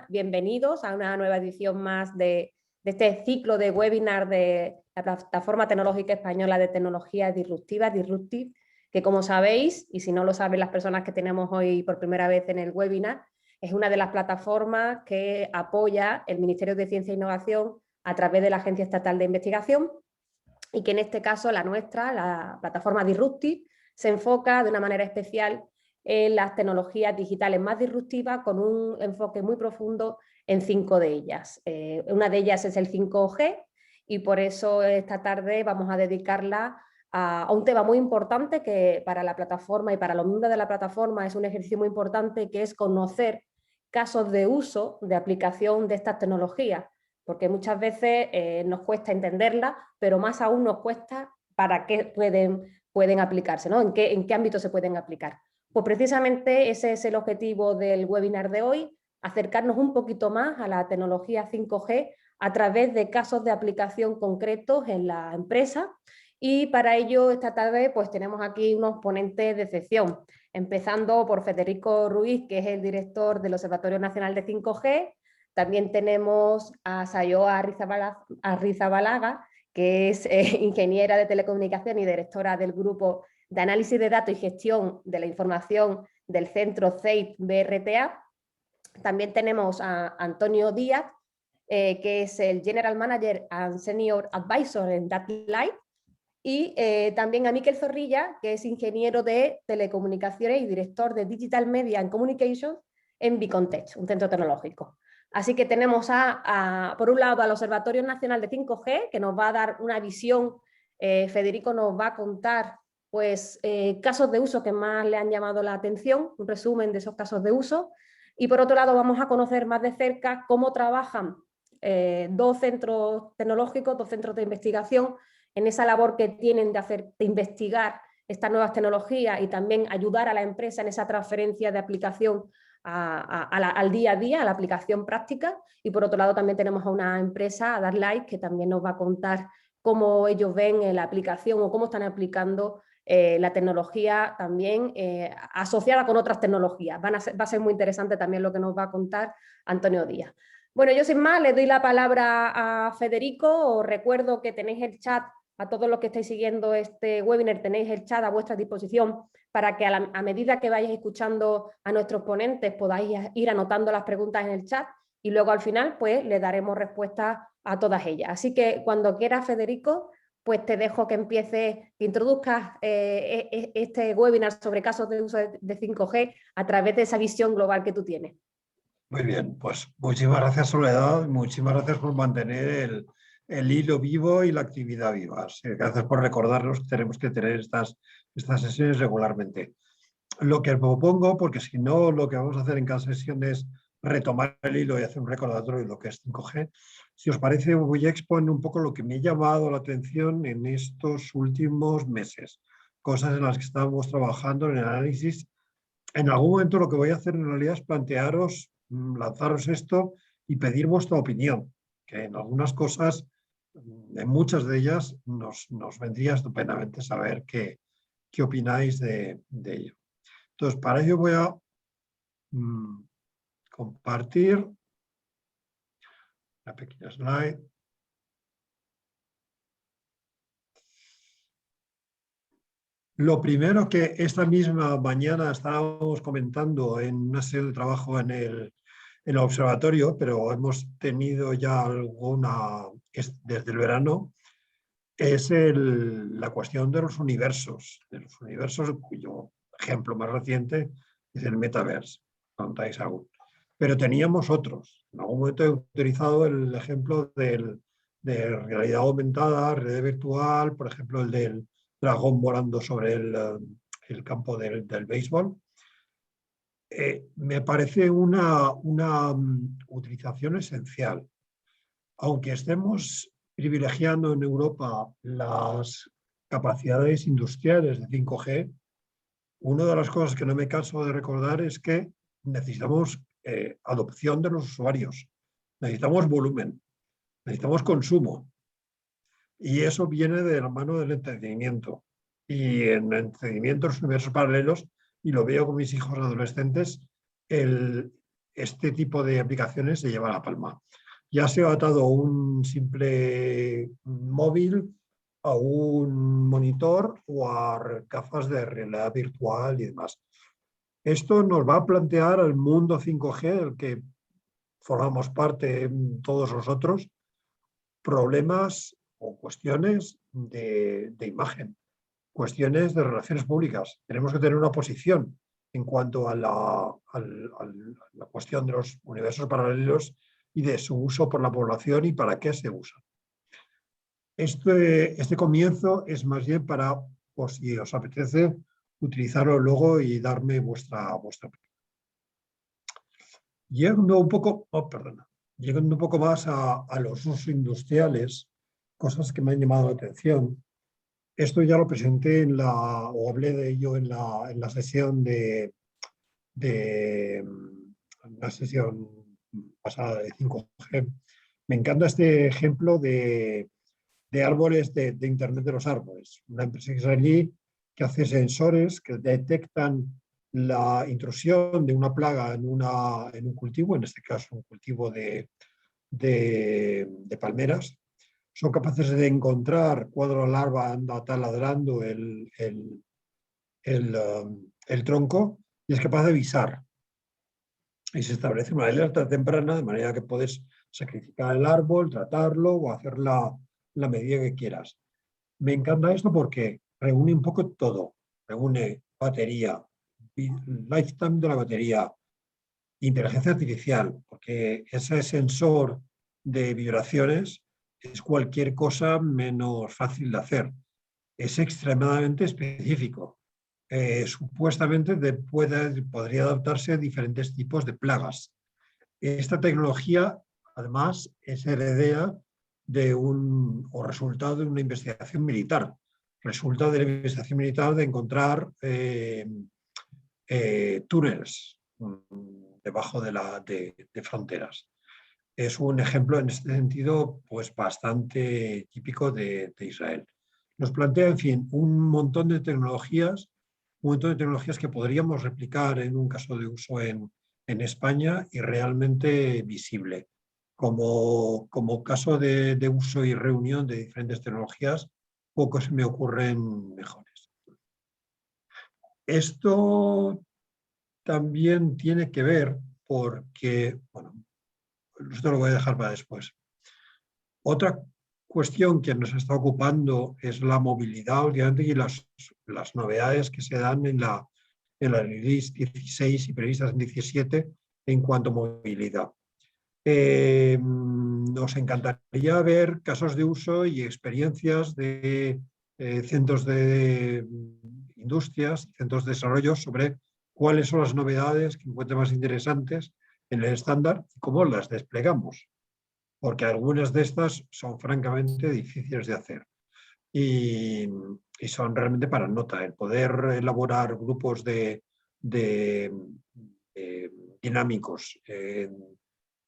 bienvenidos a una nueva edición más de este ciclo de webinar de la Plataforma Tecnológica Española de Tecnologías Disruptivas, Disruptive, que como sabéis, y si no lo saben las personas que tenemos hoy por primera vez en el webinar, es una de las plataformas que apoya el Ministerio de Ciencia e Innovación a través de la Agencia Estatal de Investigación, y que en este caso la nuestra, la plataforma Disruptive, se enfoca de una manera especial en las tecnologías digitales más disruptivas, con un enfoque muy profundo en 5 de ellas. Una de ellas es el 5G, y por eso esta tarde vamos a dedicarla a un tema muy importante que para la plataforma y para los miembros de la plataforma es un ejercicio muy importante, que es conocer casos de uso, de aplicación de estas tecnologías, porque muchas veces nos cuesta entenderlas, pero más aún nos cuesta para qué pueden aplicarse, ¿no? ¿En qué ámbito se pueden aplicar? Pues precisamente ese es el objetivo del webinar de hoy, acercarnos un poquito más a la tecnología 5G a través de casos de aplicación concretos en la empresa, y para ello esta tarde pues tenemos aquí unos ponentes de excepción, empezando por Federico Ruiz, que es el director del Observatorio Nacional de 5G. También tenemos a Sayoa Arrizabalaga, que es ingeniera de telecomunicación y directora del grupo de análisis de datos y gestión de la información del centro CEIP BRTA. También tenemos a Antonio Díaz, que es el General Manager and Senior Advisor en DataLive, y también a Miquel Zorrilla, que es ingeniero de telecomunicaciones y director de Digital Media and Communications en Bicontech, un centro tecnológico. Así que tenemos por un lado al Observatorio Nacional de 5G, que nos va a dar una visión. Federico nos va a contar pues, casos de uso que más le han llamado la atención, un resumen de esos casos de uso. Y por otro lado vamos a conocer más de cerca cómo trabajan 2 centros tecnológicos, 2 centros de investigación, en esa labor que tienen de investigar estas nuevas tecnologías y también ayudar a la empresa en esa transferencia de aplicación al día a día, a la aplicación práctica. Y por otro lado también tenemos a una empresa, a DataLive, que también nos va a contar cómo ellos ven la aplicación o cómo están aplicando la tecnología también asociada con otras tecnologías. Va a ser muy interesante también lo que nos va a contar Antonio Díaz. Bueno, yo sin más le doy la palabra a Federico. Os recuerdo que tenéis el chat, a todos los que estáis siguiendo este webinar, tenéis el chat a vuestra disposición para que a medida que vayáis escuchando a nuestros ponentes podáis ir anotando las preguntas en el chat, y luego al final pues le daremos respuesta a todas ellas. Así que cuando quieras, Federico, pues te dejo que empieces, que introduzcas este webinar sobre casos de uso de 5G a través de esa visión global que tú tienes. Muy bien, pues muchísimas gracias, Soledad, muchísimas gracias por mantener el hilo vivo y la actividad viva. Gracias por recordarnos que tenemos que tener estas sesiones regularmente. Lo que propongo, porque si no lo que vamos a hacer en cada sesión es retomar el hilo y hacer un recordatorio de lo que es 5G, si os parece voy a exponer un poco lo que me ha llamado la atención en estos últimos meses, cosas en las que estamos trabajando en el análisis. En algún momento lo que voy a hacer en realidad es plantearos, lanzaros esto y pedir vuestra opinión, que en algunas cosas, en muchas de ellas, nos vendría estupendamente saber qué opináis de ello. Entonces, para ello voy a compartir una pequeña slide. Lo primero, que esta misma mañana estábamos comentando en una serie de trabajo en el observatorio, pero hemos tenido ya alguna desde el verano, es la cuestión de los universos, cuyo ejemplo más reciente es el Metaverse, contáis aún. Pero teníamos otros. En algún momento he utilizado el ejemplo de realidad aumentada, red virtual, por ejemplo el del dragón volando sobre el campo del béisbol. Me parece una utilización esencial. Aunque estemos privilegiando en Europa las capacidades industriales de 5G, una de las cosas que no me canso de recordar es que necesitamos adopción de los usuarios, necesitamos volumen, necesitamos consumo. Y eso viene de la mano del entretenimiento. Y en el entretenimiento, los universos paralelos, y lo veo con mis hijos adolescentes, el este tipo de aplicaciones se lleva la palma. Ya sea atado a un simple móvil, a un monitor o a gafas de realidad virtual y demás. Esto nos va a plantear el mundo 5G del que formamos parte todos nosotros, problemas o cuestiones de imagen, cuestiones de relaciones públicas. Tenemos que tener una posición en cuanto a la cuestión de los universos paralelos y de su uso por la población y para qué se usa. Este comienzo es más bien para, pues, si os apetece, utilizarlo luego y darme vuestra opinión. Llegando un poco más a los usos industriales, cosas que me han llamado la atención. Esto ya lo presenté o hablé de ello en la sesión la sesión pasada de 5G. Me encanta este ejemplo de árboles, de Internet de los árboles. Una empresa israelí que hace sensores que detectan la intrusión de una plaga en un cultivo, en este caso un cultivo de palmeras. Son capaces de encontrar cuando la larva anda taladrando el tronco y es capaz de avisar. Y se establece una alerta temprana de manera que puedes sacrificar el árbol, tratarlo o hacer la medida que quieras. Me encanta esto porque reúne un poco todo. Reúne batería, lifetime de la batería, inteligencia artificial, porque ese sensor de vibraciones es cualquier cosa menos fácil de hacer. Es extremadamente específico. Supuestamente podría adaptarse a diferentes tipos de plagas. Esta tecnología, además, es heredera o resultado de una investigación militar. Resulta de la investigación militar de encontrar túneles debajo de fronteras. Es un ejemplo en este sentido pues bastante típico de Israel. Nos plantea, en fin, un montón de tecnologías que podríamos replicar en un caso de uso en España y realmente visible. Como caso de uso y reunión de diferentes tecnologías, pocos se me ocurren mejores. Esto también tiene que ver porque, bueno, esto lo voy a dejar para después. Otra cuestión que nos está ocupando es la movilidad, obviamente, y las novedades que se dan en la release 16 y previstas en 17 en cuanto a movilidad. Nos encantaría ver casos de uso y experiencias de centros de industrias, centros de desarrollo sobre cuáles son las novedades que encuentran más interesantes en el estándar y cómo las desplegamos, porque algunas de estas son francamente difíciles de hacer y son realmente para nota. El poder elaborar grupos dinámicos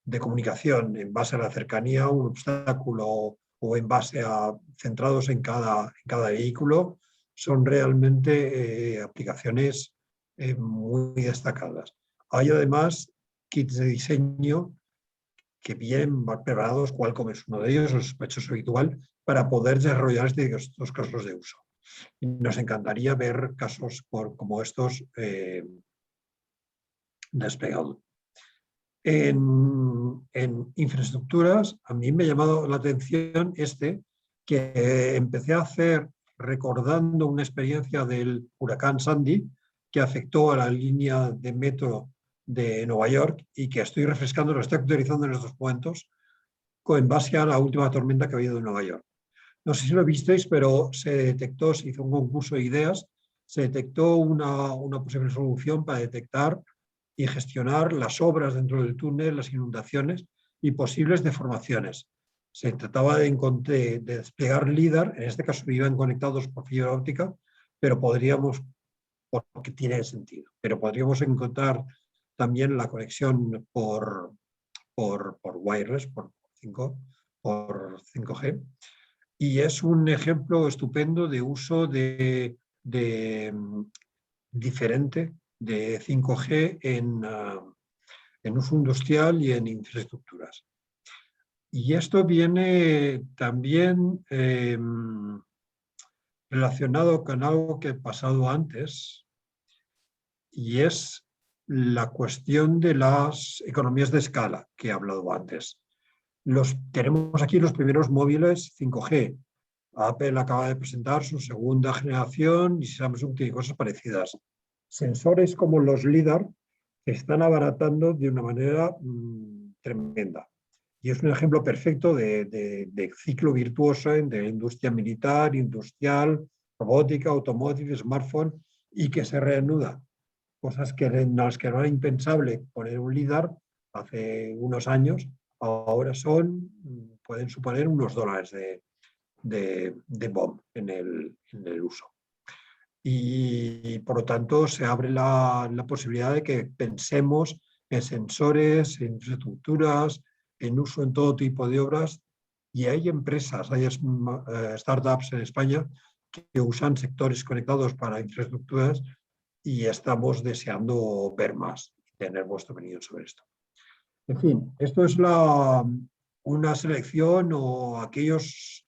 de comunicación en base a la cercanía a un obstáculo o en base a centrados en cada vehículo son realmente aplicaciones muy destacadas. Hay además kits de diseño que vienen preparados, Qualcomm es uno de ellos, el sospechoso habitual, para poder desarrollar estos casos de uso. Y nos encantaría ver casos como estos desplegados. En infraestructuras, a mí me ha llamado la atención que empecé a hacer recordando una experiencia del huracán Sandy que afectó a la línea de metro de Nueva York y que estoy refrescando, lo estoy actualizando en estos momentos en base a la última tormenta que ha habido en Nueva York. No sé si lo visteis, pero se hizo un concurso de ideas, se detectó una posible solución para detectar y gestionar las obras dentro del túnel, las inundaciones y posibles deformaciones. Se trataba de desplegar LIDAR, en este caso iban conectados por fibra óptica, pero porque tiene sentido, pero podríamos encontrar también la conexión por wireless, por 5G, y es un ejemplo estupendo de uso diferente de 5G en uso industrial y en infraestructuras. Y esto viene también relacionado con algo que ha pasado antes, y es la cuestión de las economías de escala que he hablado antes. Tenemos aquí los primeros móviles 5G. Apple acaba de presentar su segunda generación y Samsung tiene cosas parecidas. Sensores como los LIDAR se están abaratando de una manera tremenda. Y es un ejemplo perfecto de ciclo virtuoso entre la industria militar, industrial, robótica, automotive, smartphone, y que se reanuda. Cosas que en las que no era impensable poner un LIDAR hace unos años, ahora pueden suponer unos dólares de BOM en el uso. Y por lo tanto se abre la posibilidad de que pensemos en sensores, en infraestructuras, en uso en todo tipo de obras, y hay empresas, hay startups en España que usan sectores conectados para infraestructuras, y estamos deseando ver más y tener vuestra opinión sobre esto. En fin, esto es una selección o aquellos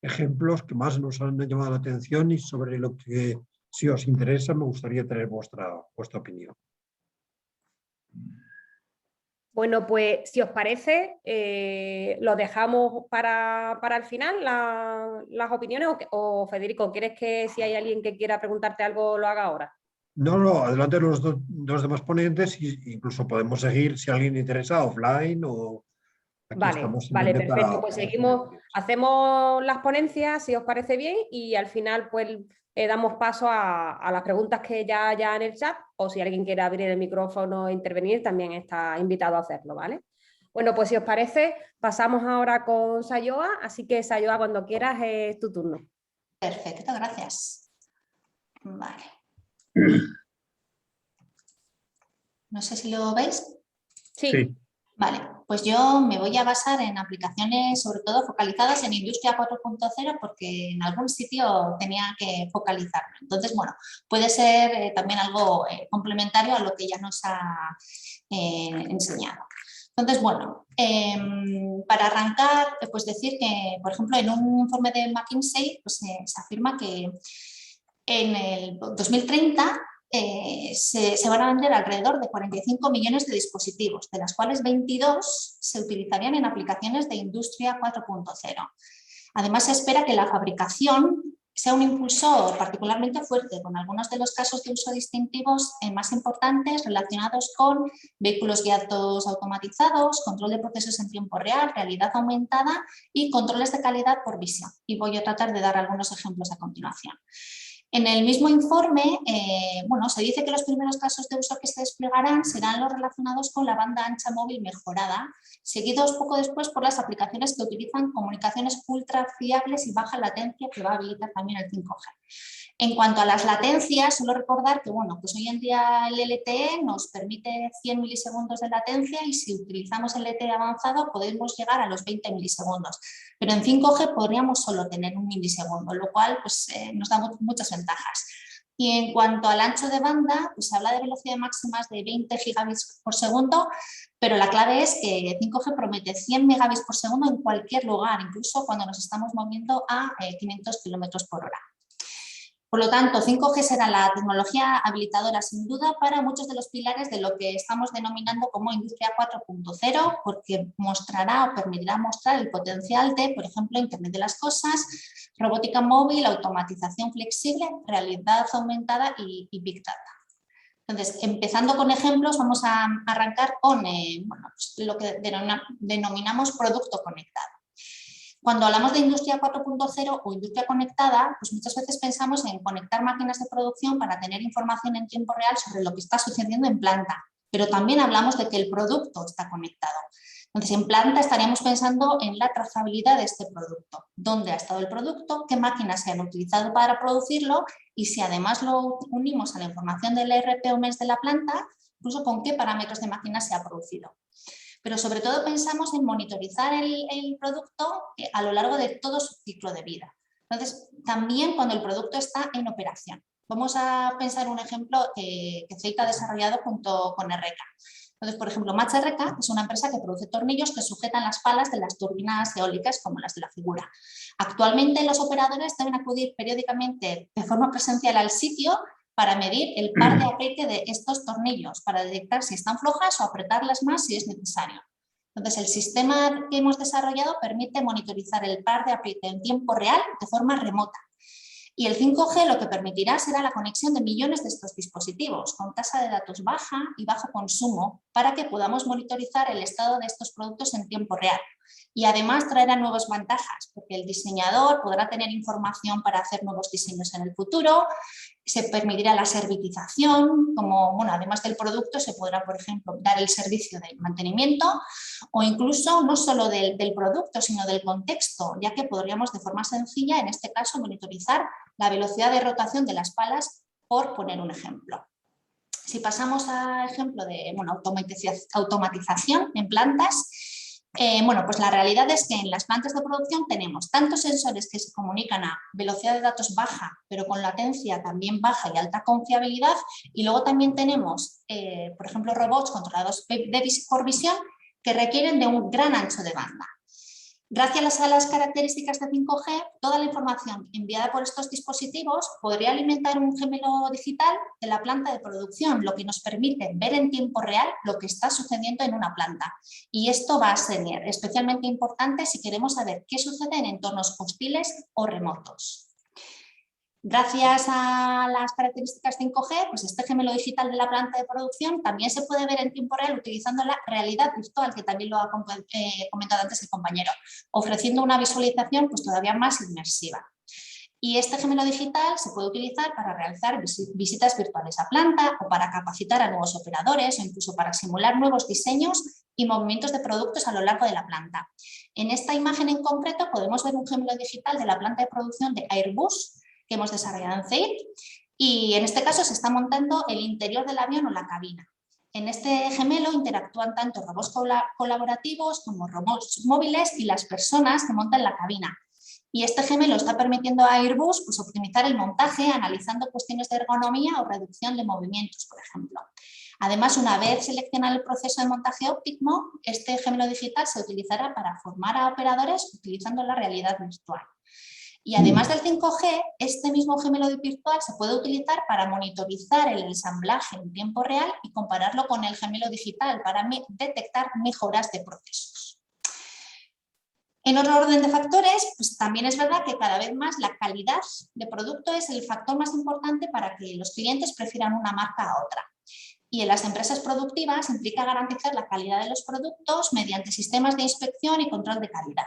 ejemplos que más nos han llamado la atención y sobre lo que, si os interesa, me gustaría tener vuestra opinión. Bueno, pues si os parece, lo dejamos para el final, las opiniones, o Federico, ¿quieres que si hay alguien que quiera preguntarte algo lo haga ahora? No, adelante los demás ponentes, y incluso podemos seguir, si a alguien le interesa, offline, o aquí estamos Vale, simplemente perfecto. para... Pues seguimos, hacemos las ponencias, si os parece bien, y al final pues damos paso a las preguntas que ya en el chat, o si alguien quiere abrir el micrófono e intervenir, también está invitado a hacerlo, ¿vale? Bueno, pues si os parece, pasamos ahora con Sayoa, así que Sayoa, cuando quieras es tu turno. Perfecto, gracias. Vale. No sé si lo veis. Sí. Vale, pues yo me voy a basar en aplicaciones sobre todo focalizadas en Industria 4.0 porque en algún sitio tenía que focalizarme. Entonces, bueno, puede ser también algo complementario a lo que ya nos ha enseñado. Entonces, bueno, para arrancar, pues decir que, por ejemplo, en un informe de McKinsey pues, se afirma que en el 2030 se van a vender alrededor de 45 millones de dispositivos, de las cuales 22 se utilizarían en aplicaciones de Industria 4.0. Además, se espera que la fabricación sea un impulsor particularmente fuerte, con algunos de los casos de uso distintivos más importantes relacionados con vehículos guiados automatizados, control de procesos en tiempo real, realidad aumentada y controles de calidad por visión. Y voy a tratar de dar algunos ejemplos a continuación. En el mismo informe, bueno, se dice que los primeros casos de uso que se desplegarán serán los relacionados con la banda ancha móvil mejorada, seguidos poco después por las aplicaciones que utilizan comunicaciones ultra fiables y baja latencia, que va a habilitar también el 5G. En cuanto a las latencias, solo recordar que bueno, pues hoy en día el LTE nos permite 100 milisegundos de latencia y si utilizamos el LTE avanzado podemos llegar a los 20 milisegundos. Pero en 5G podríamos solo tener 1 milisegundo, lo cual pues, nos da muchas ventajas. Y en cuanto al ancho de banda, pues se habla de velocidades máximas de 20 gigabits por segundo, pero la clave es que 5G promete 100 megabits por segundo en cualquier lugar, incluso cuando nos estamos moviendo a 500 kilómetros por hora. Por lo tanto, 5G será la tecnología habilitadora sin duda para muchos de los pilares de lo que estamos denominando como Industria 4.0, porque mostrará o permitirá mostrar el potencial de, por ejemplo, Internet de las Cosas, robótica móvil, automatización flexible, realidad aumentada y Big Data. Entonces, empezando con ejemplos, vamos a arrancar con bueno, pues lo que denominamos producto conectado. Cuando hablamos de Industria 4.0 o industria conectada, pues muchas veces pensamos en conectar máquinas de producción para tener información en tiempo real sobre lo que está sucediendo en planta, pero también hablamos de que el producto está conectado. Entonces, en planta estaríamos pensando en la trazabilidad de este producto, dónde ha estado el producto, qué máquinas se han utilizado para producirlo y si además lo unimos a la información del ERP o MES de la planta, incluso con qué parámetros de máquina se ha producido. Pero sobre todo pensamos en monitorizar el producto a lo largo de todo su ciclo de vida. Entonces, también cuando el producto está en operación. Vamos a pensar un ejemplo que CEIT ha desarrollado junto con ERRECA. Entonces, por ejemplo, Macherreka es una empresa que produce tornillos que sujetan las palas de las turbinas eólicas como las de la figura. Actualmente los operadores deben acudir periódicamente de forma presencial al sitio para medir el par de apriete de estos tornillos, para detectar si están flojas o apretarlas más si es necesario. Entonces, el sistema que hemos desarrollado permite monitorizar el par de apriete en tiempo real de forma remota. Y el 5G lo que permitirá será la conexión de millones de estos dispositivos con tasa de datos baja y bajo consumo para que podamos monitorizar el estado de estos productos en tiempo real. Y además traerá nuevas ventajas, porque el diseñador podrá tener información para hacer nuevos diseños en el futuro, se permitirá la servitización, como, bueno, además del producto se podrá, por ejemplo, dar el servicio de mantenimiento o incluso no solo del producto, sino del contexto, ya que podríamos de forma sencilla, en este caso, monitorizar la velocidad de rotación de las palas, por poner un ejemplo. Si pasamos al ejemplo de automatización en plantas, bueno, pues la realidad es que en las plantas de producción tenemos tantos sensores que se comunican a velocidad de datos baja, pero con latencia también baja y alta confiabilidad, y luego también tenemos, por ejemplo, robots controlados por visión que requieren de un gran ancho de banda. Gracias a las características de 5G, toda la información enviada por estos dispositivos podría alimentar un gemelo digital de la planta de producción, lo que nos permite ver en tiempo real lo que está sucediendo en una planta. Y esto va a ser especialmente importante si queremos saber qué sucede en entornos hostiles o remotos. Gracias a las características 5G, pues este gemelo digital de la planta de producción también se puede ver en tiempo real utilizando la realidad virtual, que también lo ha comentado antes el compañero, ofreciendo una visualización pues todavía más inmersiva. Y este gemelo digital se puede utilizar para realizar visitas virtuales a planta o para capacitar a nuevos operadores o incluso para simular nuevos diseños y movimientos de productos a lo largo de la planta. En esta imagen en concreto podemos ver un gemelo digital de la planta de producción de Airbus, que hemos desarrollado en CEIR, y en este caso se está montando el interior del avión o la cabina. En este gemelo interactúan tanto robots colaborativos como robots móviles y las personas que montan la cabina. Y este gemelo está permitiendo a Airbus pues, optimizar el montaje analizando cuestiones de ergonomía o reducción de movimientos, por ejemplo. Además, una vez seleccionado el proceso de montaje óptimo, este gemelo digital se utilizará para formar a operadores utilizando la realidad virtual. Y además del 5G, este mismo gemelo virtual se puede utilizar para monitorizar el ensamblaje en tiempo real y compararlo con el gemelo digital para detectar mejoras de procesos. En otro orden de factores, pues también es verdad que cada vez más la calidad de producto es el factor más importante para que los clientes prefieran una marca a otra. Y en las empresas productivas implica garantizar la calidad de los productos mediante sistemas de inspección y control de calidad.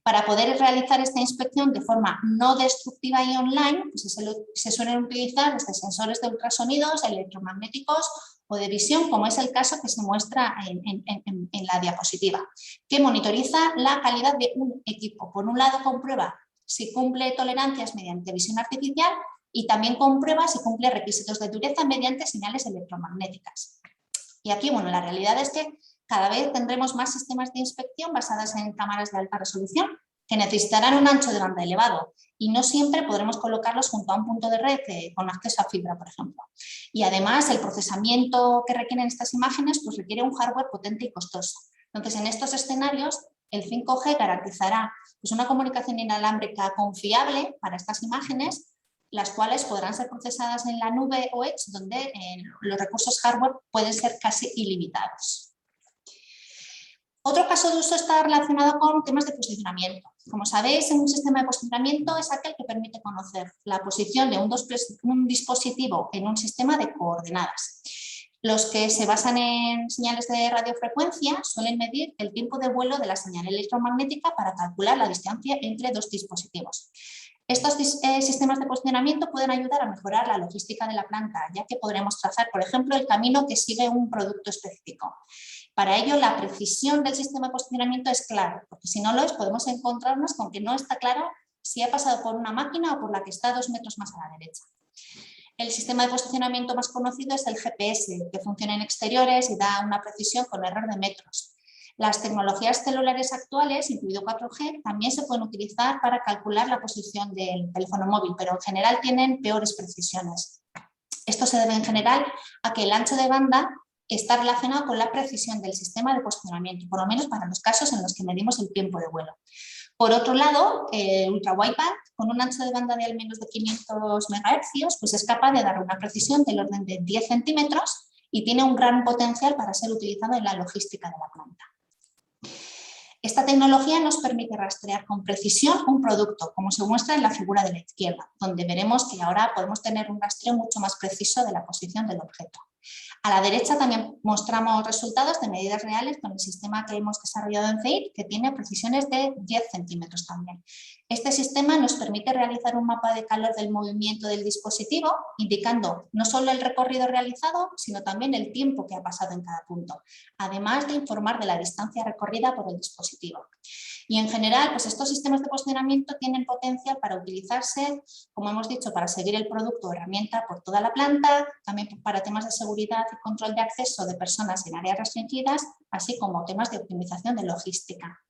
Para poder realizar esta inspección de forma no destructiva y online, pues se suelen utilizar desde sensores de ultrasonidos, electromagnéticos o de visión, como es el caso que se muestra en la diapositiva, que monitoriza la calidad de un equipo. Por un lado, comprueba si cumple tolerancias mediante visión artificial y también comprueba si cumple requisitos de dureza mediante señales electromagnéticas. Y aquí, bueno, la realidad es que cada vez tendremos más sistemas de inspección basadas en cámaras de alta resolución que necesitarán un ancho de banda elevado y no siempre podremos colocarlos junto a un punto de red con acceso a fibra, por ejemplo. Y además, el procesamiento que requieren estas imágenes pues requiere un hardware potente y costoso. Entonces, en estos escenarios, el 5G garantizará pues, una comunicación inalámbrica confiable para estas imágenes, las cuales podrán ser procesadas en la nube o edge, donde los recursos hardware pueden ser casi ilimitados. Otro caso de uso está relacionado con temas de posicionamiento. Como sabéis, un sistema de posicionamiento es aquel que permite conocer la posición de un dispositivo en un sistema de coordenadas. Los que se basan en señales de radiofrecuencia suelen medir el tiempo de vuelo de la señal electromagnética para calcular la distancia entre dos dispositivos. Estos sistemas de posicionamiento pueden ayudar a mejorar la logística de la planta, ya que podremos trazar, por ejemplo, el camino que sigue un producto específico. Para ello, la precisión del sistema de posicionamiento es clave, porque si no lo es, podemos encontrarnos con que no está claro si ha pasado por una máquina o por la que está 2 metros más a la derecha. El sistema de posicionamiento más conocido es el GPS, que funciona en exteriores y da una precisión con error de metros. Las tecnologías celulares actuales, incluido 4G, también se pueden utilizar para calcular la posición del teléfono móvil, pero en general tienen peores precisiones. Esto se debe en general a que el ancho de banda está relacionado con la precisión del sistema de posicionamiento, por lo menos para los casos en los que medimos el tiempo de vuelo. Por otro lado, el ultra wideband, con un ancho de banda de al menos de 500 MHz, pues es capaz de dar una precisión del orden de 10 centímetros y tiene un gran potencial para ser utilizado en la logística de la planta. Esta tecnología nos permite rastrear con precisión un producto, como se muestra en la figura de la izquierda, donde veremos que ahora podemos tener un rastreo mucho más preciso de la posición del objeto. A la derecha también mostramos resultados de medidas reales con el sistema que hemos desarrollado en CEIR, que tiene precisiones de 10 centímetros también. Este sistema nos permite realizar un mapa de calor del movimiento del dispositivo, indicando no solo el recorrido realizado, sino también el tiempo que ha pasado en cada punto, además de informar de la distancia recorrida por el dispositivo. Y en general, pues estos sistemas de posicionamiento tienen potencial para utilizarse, como hemos dicho, para seguir el producto o herramienta por toda la planta, también para temas de seguridad y control de acceso de personas en áreas restringidas, así como temas de optimización de logística.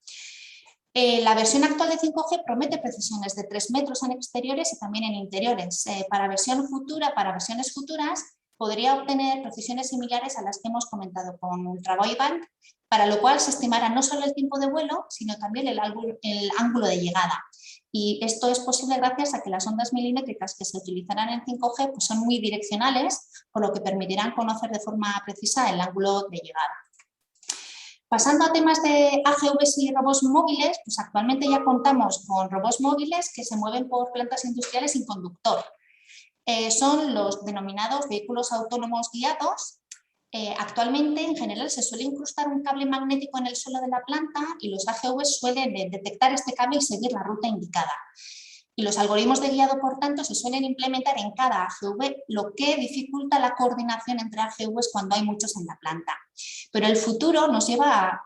La versión actual de 5G promete precisiones de 3 metros en exteriores y también en interiores. Para versiones futuras, podría obtener precisiones similares a las que hemos comentado con ultra wideband, para lo cual se estimará no solo el tiempo de vuelo, sino también el ángulo de llegada. Y esto es posible gracias a que las ondas milimétricas que se utilizarán en 5G pues son muy direccionales, por lo que permitirán conocer de forma precisa el ángulo de llegada. Pasando a temas de AGVs y robots móviles, pues actualmente ya contamos con robots móviles que se mueven por plantas industriales sin conductor. Son los denominados vehículos autónomos guiados. Actualmente, en general, se suele incrustar un cable magnético en el suelo de la planta y los AGVs suelen detectar este cable y seguir la ruta indicada. Y los algoritmos de guiado, por tanto, se suelen implementar en cada AGV, lo que dificulta la coordinación entre AGVs cuando hay muchos en la planta. Pero el futuro nos lleva a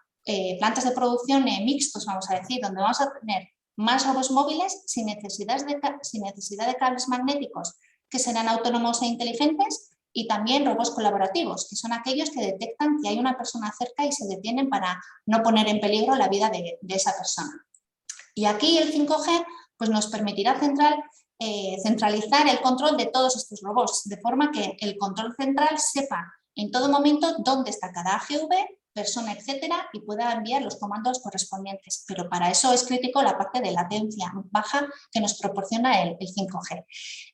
plantas de producción mixtos, vamos a decir, donde vamos a tener más robots móviles sin necesidad de cables magnéticos, que serán autónomos e inteligentes, y también robots colaborativos, que son aquellos que detectan que hay una persona cerca y se detienen para no poner en peligro la vida de esa persona. Y aquí el 5G pues nos permitirá centralizar el control de todos estos robots, de forma que el control central sepa en todo momento dónde está cada AGV, persona, etcétera, y pueda enviar los comandos correspondientes. Pero para eso es crítico la parte de latencia baja que nos proporciona el 5G.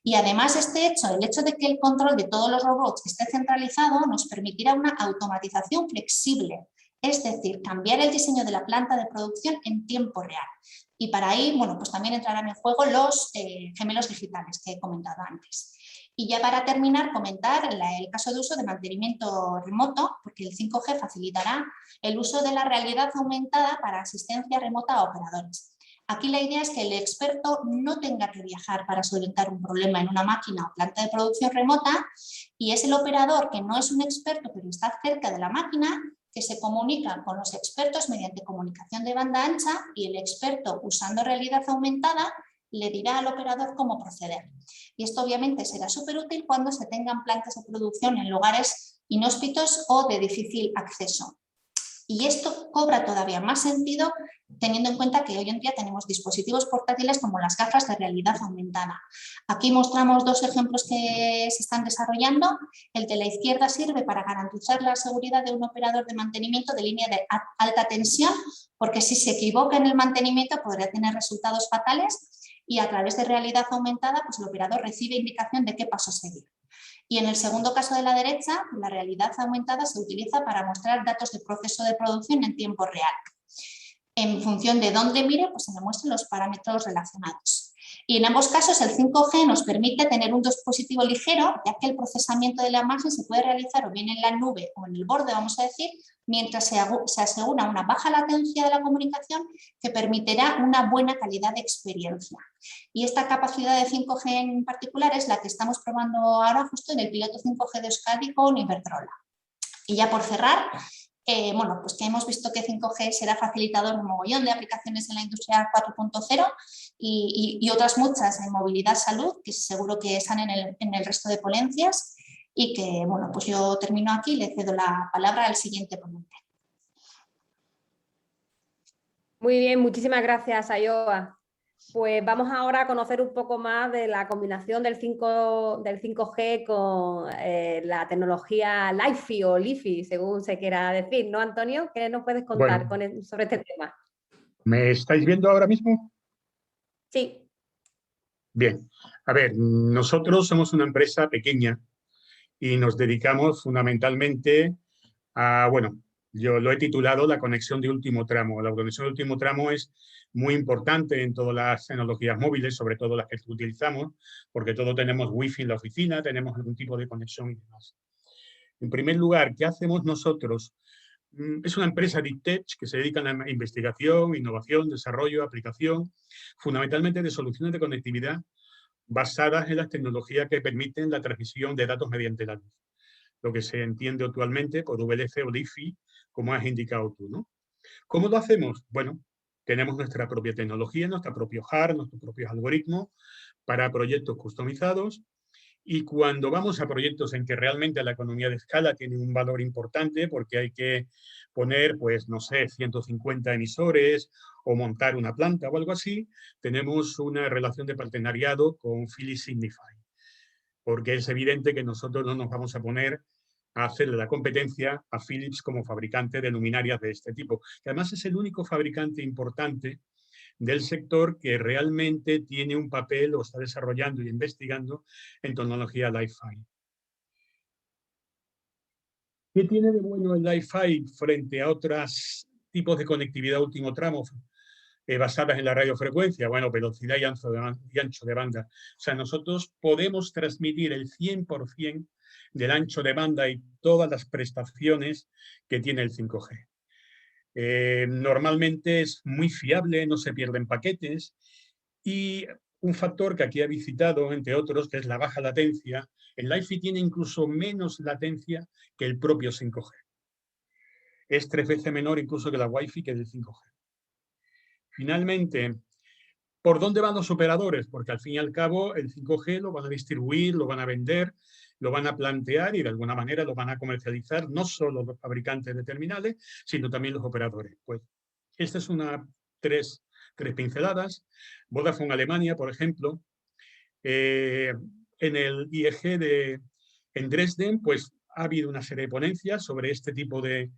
Y además el hecho de que el control de todos los robots esté centralizado nos permitirá una automatización flexible, es decir, cambiar el diseño de la planta de producción en tiempo real. Y para ahí, bueno, pues también entrarán en juego los gemelos digitales que he comentado antes. Y ya para terminar, comentar el caso de uso de mantenimiento remoto, porque el 5G facilitará el uso de la realidad aumentada para asistencia remota a operadores. Aquí la idea es que el experto no tenga que viajar para solventar un problema en una máquina o planta de producción remota, y es el operador que no es un experto pero está cerca de la máquina, que se comunica con los expertos mediante comunicación de banda ancha, y el experto, usando realidad aumentada, le dirá al operador cómo proceder. Y esto obviamente será súper útil cuando se tengan plantas de producción en lugares inhóspitos o de difícil acceso. Y esto cobra todavía más sentido teniendo en cuenta que hoy en día tenemos dispositivos portátiles como las gafas de realidad aumentada. Aquí mostramos dos ejemplos que se están desarrollando. El de la izquierda sirve para garantizar la seguridad de un operador de mantenimiento de línea de alta tensión, porque si se equivoca en el mantenimiento podría tener resultados fatales, y a través de realidad aumentada pues el operador recibe indicación de qué paso seguir. Y en el segundo caso de la derecha, la realidad aumentada se utiliza para mostrar datos de proceso de producción en tiempo real. En función de dónde mire, pues se le muestran los parámetros relacionados. Y en ambos casos el 5G nos permite tener un dispositivo ligero, ya que el procesamiento de la imagen se puede realizar o bien en la nube o en el borde, vamos a decir, mientras se asegura una baja latencia de la comunicación que permitirá una buena calidad de experiencia. Y esta capacidad de 5G en particular es la que estamos probando ahora justo en el piloto 5G de Euskadi con Iberdrola. Y ya por cerrar, bueno, pues que hemos visto que 5G será facilitador de un mogollón de aplicaciones en la industria 4.0 y otras muchas en movilidad, salud, que seguro que están en el resto de ponencias, y que, bueno, pues yo termino aquí y le cedo la palabra al siguiente ponente. Muy bien, muchísimas gracias, Ayoa. Pues vamos ahora a conocer un poco más de la combinación del 5G con la tecnología LiFi o LiFi, según se quiera decir, ¿no, Antonio? ¿Qué nos puedes contar Bueno, sobre este tema? ¿me estáis viendo ahora mismo? Sí. Bien. A ver, nosotros somos una empresa pequeña y nos dedicamos fundamentalmente a, bueno, yo lo he titulado la conexión de último tramo. La conexión de último tramo es muy importante en todas las tecnologías móviles, sobre todo las que utilizamos, porque todos tenemos wifi en la oficina, tenemos algún tipo de conexión y demás. En primer lugar, ¿qué hacemos nosotros? Es una empresa Deep Tech que se dedica a la investigación, innovación, desarrollo, aplicación, fundamentalmente de soluciones de conectividad basadas en las tecnologías que permiten la transmisión de datos mediante la luz, lo que se entiende actualmente por VLC o LiFi, como has indicado tú, ¿no? ¿Cómo lo hacemos? Bueno, tenemos nuestra propia tecnología, nuestro propio hardware, nuestros propios algoritmos para proyectos customizados. Y cuando vamos a proyectos en que realmente la economía de escala tiene un valor importante, porque hay que poner, pues, no sé, 150 emisores o montar una planta o algo así, tenemos una relación de partenariado con Philips Signify, porque es evidente que nosotros no nos vamos a poner a hacerle la competencia a Philips como fabricante de luminarias de este tipo, que además es el único fabricante importante del sector que realmente tiene un papel o está desarrollando y investigando en tecnología Li-Fi. ¿Qué tiene de bueno el Li-Fi frente a otros tipos de conectividad último tramo basadas en la radiofrecuencia? Bueno, velocidad y ancho de banda. O sea, nosotros podemos transmitir el 100% del ancho de banda y todas las prestaciones que tiene el 5G. Normalmente es muy fiable, no se pierden paquetes y un factor que aquí ha visitado, entre otros, que es la baja latencia. El Li-Fi tiene incluso menos latencia que el propio 5G. Es 3 veces menor incluso que la Wi-Fi que el 5G. Finalmente, ¿por dónde van los operadores? Porque al fin y al cabo el 5G lo van a distribuir, lo van a vender, lo van a plantear y de alguna manera lo van a comercializar no solo los fabricantes de terminales, sino también los operadores. Pues esta es tres pinceladas. Vodafone Alemania, por ejemplo, en el IEG en Dresden, pues ha habido una serie de ponencias sobre este tipo de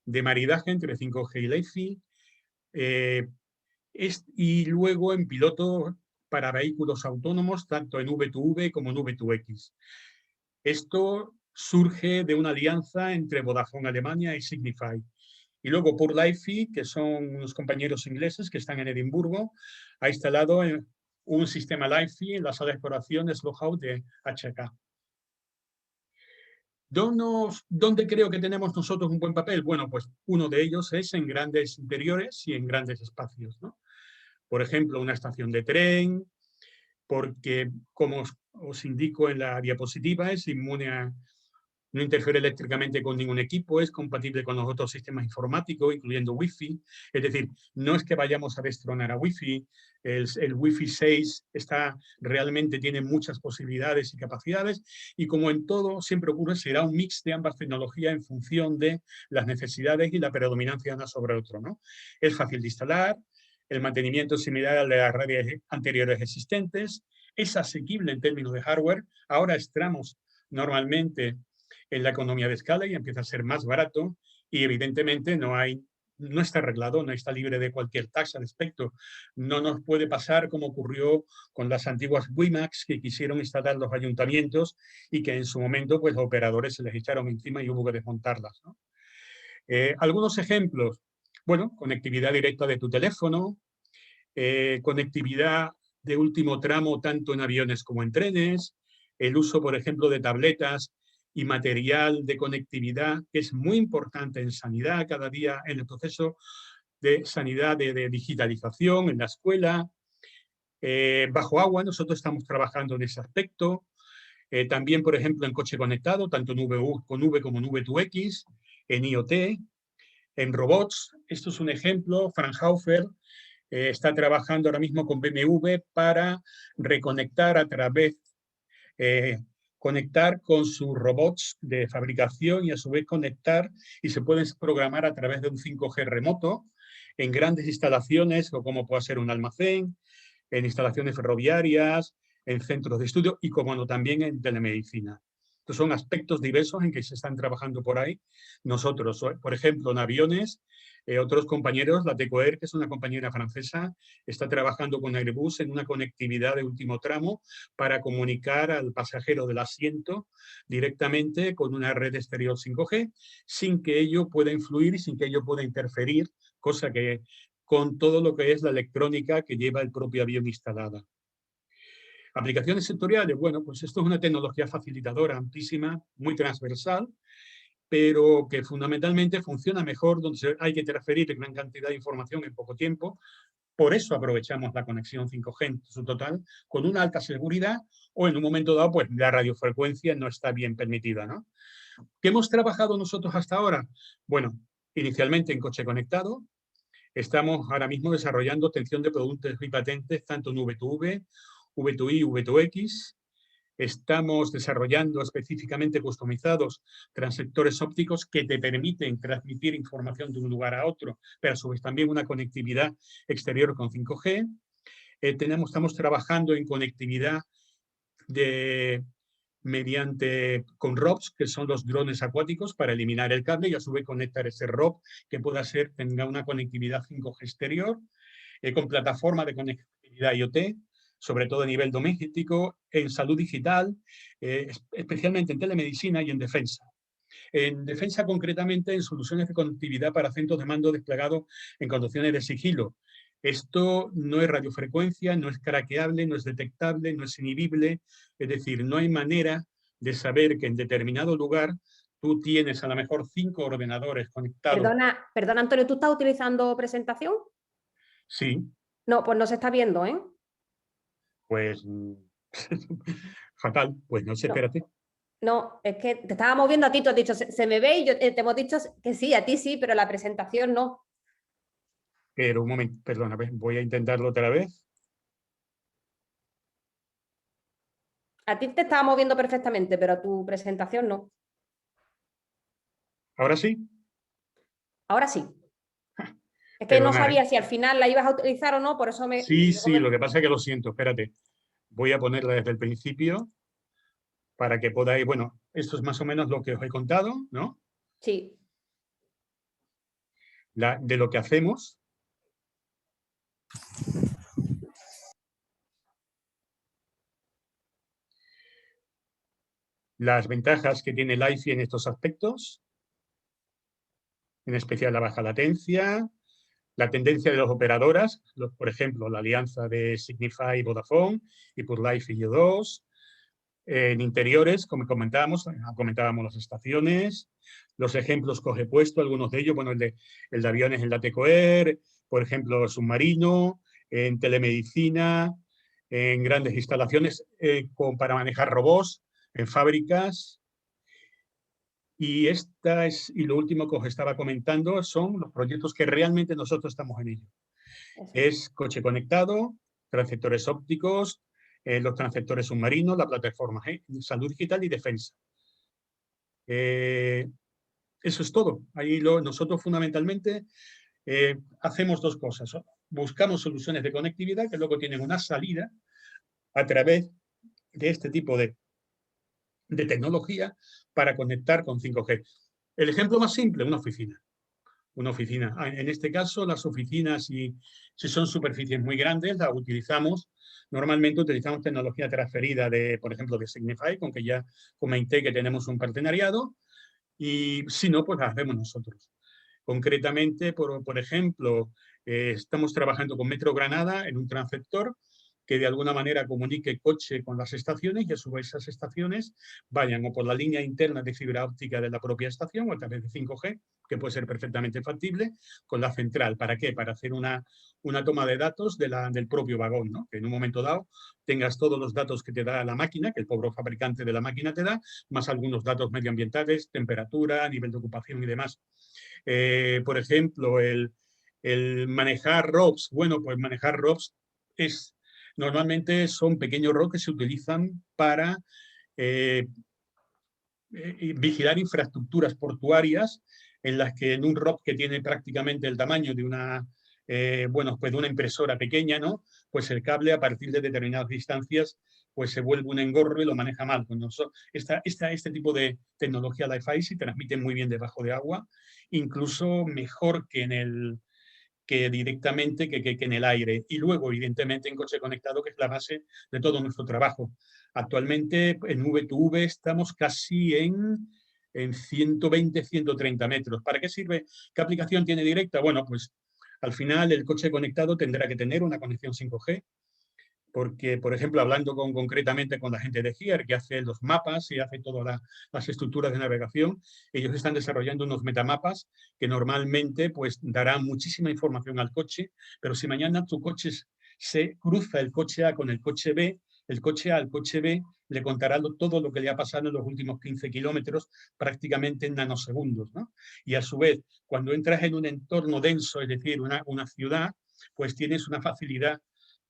maridaje entre 5G y LiFi. Y luego en piloto para vehículos autónomos, tanto en V2V como en V2X. Esto surge de una alianza entre Vodafone Alemania y Signify. Y luego Pure LiFi, que son unos compañeros ingleses que están en Edimburgo, ha instalado un sistema LiFi en la sala de exploración Slough de HK. ¿Dónde creo que tenemos nosotros un buen papel? Bueno, pues uno de ellos es en grandes interiores y en grandes espacios, ¿no? Por ejemplo, una estación de tren, porque, como os indico en la diapositiva, es inmune a, no interfiere eléctricamente con ningún equipo, es compatible con los otros sistemas informáticos, incluyendo Wi-Fi. Es decir, no es que vayamos a destronar a Wi-Fi, el Wi-Fi 6 realmente tiene muchas posibilidades y capacidades, y como en todo siempre ocurre, será un mix de ambas tecnologías en función de las necesidades y la predominancia de una sobre otra, ¿no? Es fácil de instalar, el mantenimiento es similar al de las redes anteriores existentes, es asequible en términos de hardware. Ahora estamos normalmente en la economía de escala y empieza a ser más barato y evidentemente no está arreglado, no está libre de cualquier taxa al respecto. No nos puede pasar como ocurrió con las antiguas WiMAX que quisieron instalar los ayuntamientos y que en su momento pues, los operadores se les echaron encima y hubo que desmontarlas, ¿no? Algunos ejemplos. Bueno, conectividad directa de tu teléfono, conectividad de último tramo tanto en aviones como en trenes, el uso, por ejemplo, de tabletas y material de conectividad, que es muy importante en sanidad cada día, en el proceso de sanidad de digitalización en la escuela. Bajo agua, nosotros estamos trabajando en ese aspecto. También, por ejemplo, en coche conectado, tanto en con V como en V2X, en IoT, en robots. Esto es un ejemplo. Fraunhofer está trabajando ahora mismo con BMW para reconectar a través, conectar con sus robots de fabricación y a su vez conectar y se pueden programar a través de un 5G remoto en grandes instalaciones o como puede ser un almacén, en instalaciones ferroviarias, en centros de estudio y, como no, también en telemedicina. Estos son aspectos diversos en que se están trabajando por ahí. Nosotros, por ejemplo, en aviones, otros compañeros, la TECOER, que es una compañera francesa, está trabajando con Airbus en una conectividad de último tramo para comunicar al pasajero del asiento directamente con una red exterior 5G, sin que ello pueda influir y sin que ello pueda interferir, cosa que con todo lo que es la electrónica que lleva el propio avión instalada. Aplicaciones sectoriales, bueno, pues esto es una tecnología facilitadora amplísima, muy transversal, pero que fundamentalmente funciona mejor donde hay que transferir gran cantidad de información en poco tiempo. Por eso aprovechamos la conexión 5G en su total, con una alta seguridad, o en un momento dado, pues la radiofrecuencia no está bien permitida, ¿no? ¿Qué hemos trabajado nosotros hasta ahora? Bueno, inicialmente en coche conectado. Estamos ahora mismo desarrollando obtención de productos y patentes tanto en V2V, V2I, V2X. Estamos desarrollando específicamente customizados transectores ópticos que te permiten transmitir información de un lugar a otro, pero a su vez también una conectividad exterior con 5G. Estamos trabajando en conectividad con ROVs, que son los drones acuáticos, para eliminar el cable y a su vez conectar ese ROV que tenga una conectividad 5G exterior, con plataforma de conectividad IoT, sobre todo a nivel doméstico, en salud digital, especialmente en telemedicina y en defensa. En defensa, concretamente, en soluciones de conectividad para centros de mando desplegados en condiciones de sigilo. Esto no es radiofrecuencia, no es craqueable, no es detectable, no es inhibible. Es decir, no hay manera de saber que en determinado lugar tú tienes a lo mejor 5 ordenadores conectados. Perdona, Antonio, ¿tú estás utilizando presentación? Sí. No, pues no se está viendo, ¿eh? Pues fatal, pues no sé, espérate. No, es que te estábamos viendo a ti, tú has dicho, se me ve y yo, te hemos dicho que sí, a ti sí, pero la presentación no. Pero un momento, perdona, voy a intentarlo otra vez. A ti te estábamos viendo perfectamente, pero a tu presentación no. ¿Ahora sí? Ahora sí. Es que no Perdona, sabía si al final la ibas a utilizar o no, por eso me... Sí, lo que pasa es que lo siento, espérate. Voy a ponerla desde el principio para que podáis, bueno, esto es más o menos lo que os he contado, ¿no? Sí. De lo que hacemos. Las ventajas que tiene el IFI en estos aspectos, en especial la baja latencia, la tendencia de las operadoras, por ejemplo, la alianza de Signify y Vodafone, y por Life y Yo2. En interiores, como comentábamos las estaciones, los ejemplos que os he puesto, algunos de ellos, bueno, el de aviones en la TECOER, por ejemplo, submarino, en telemedicina, en grandes instalaciones para manejar robots, en fábricas. Y lo último que os estaba comentando son los proyectos que realmente nosotros estamos en ello. Es coche conectado, transceptores ópticos, los transceptores submarinos, la plataforma salud digital y defensa. Eso es todo. Ahí nosotros fundamentalmente hacemos dos cosas. Buscamos soluciones de conectividad que luego tienen una salida a través de este tipo de tecnología para conectar con 5G. El ejemplo más simple, una oficina. Una oficina. En este caso, las oficinas, si son superficies muy grandes, las utilizamos. Normalmente utilizamos tecnología transferida por ejemplo, de Signify, con que ya comenté que tenemos un partenariado, y si no, pues las hacemos nosotros. Concretamente, por ejemplo, estamos trabajando con Metro Granada en un transceptor que de alguna manera comunique coche con las estaciones y a su vez esas estaciones vayan o por la línea interna de fibra óptica de la propia estación o a través de 5G, que puede ser perfectamente factible, con la central. ¿Para qué? Para hacer una toma de datos del propio vagón, ¿no? Que en un momento dado tengas todos los datos que te da la máquina, que el pobre fabricante de la máquina te da, más algunos datos medioambientales, temperatura, nivel de ocupación y demás. Por ejemplo, el manejar ROVs. Bueno, pues manejar ROVs normalmente son pequeños ROVs que se utilizan para vigilar infraestructuras portuarias en las que en un ROV que tiene prácticamente el tamaño de una bueno, pues de una impresora pequeña, ¿no? Pues el cable a partir de determinadas distancias pues se vuelve un engorro y lo maneja mal. Bueno, este tipo de tecnología Li-Fi se transmite muy bien debajo de agua, incluso mejor que directamente que en el aire. Y luego, evidentemente, en coche conectado, que es la base de todo nuestro trabajo. Actualmente, en V2V estamos casi en 120, 130 metros. ¿Para qué sirve? ¿Qué aplicación tiene directa? Bueno, pues al final el coche conectado tendrá que tener una conexión 5G, porque, por ejemplo, hablando concretamente con la gente de HERE, que hace los mapas y hace todas las estructuras de navegación, ellos están desarrollando unos metamapas que normalmente pues, darán muchísima información al coche, pero si mañana tu coche se cruza el coche A con el coche B, el coche A al coche B le contará todo lo que le ha pasado en los últimos 15 kilómetros prácticamente en nanosegundos, ¿no? Y a su vez, cuando entras en un entorno denso, es decir, una ciudad, pues tienes una facilidad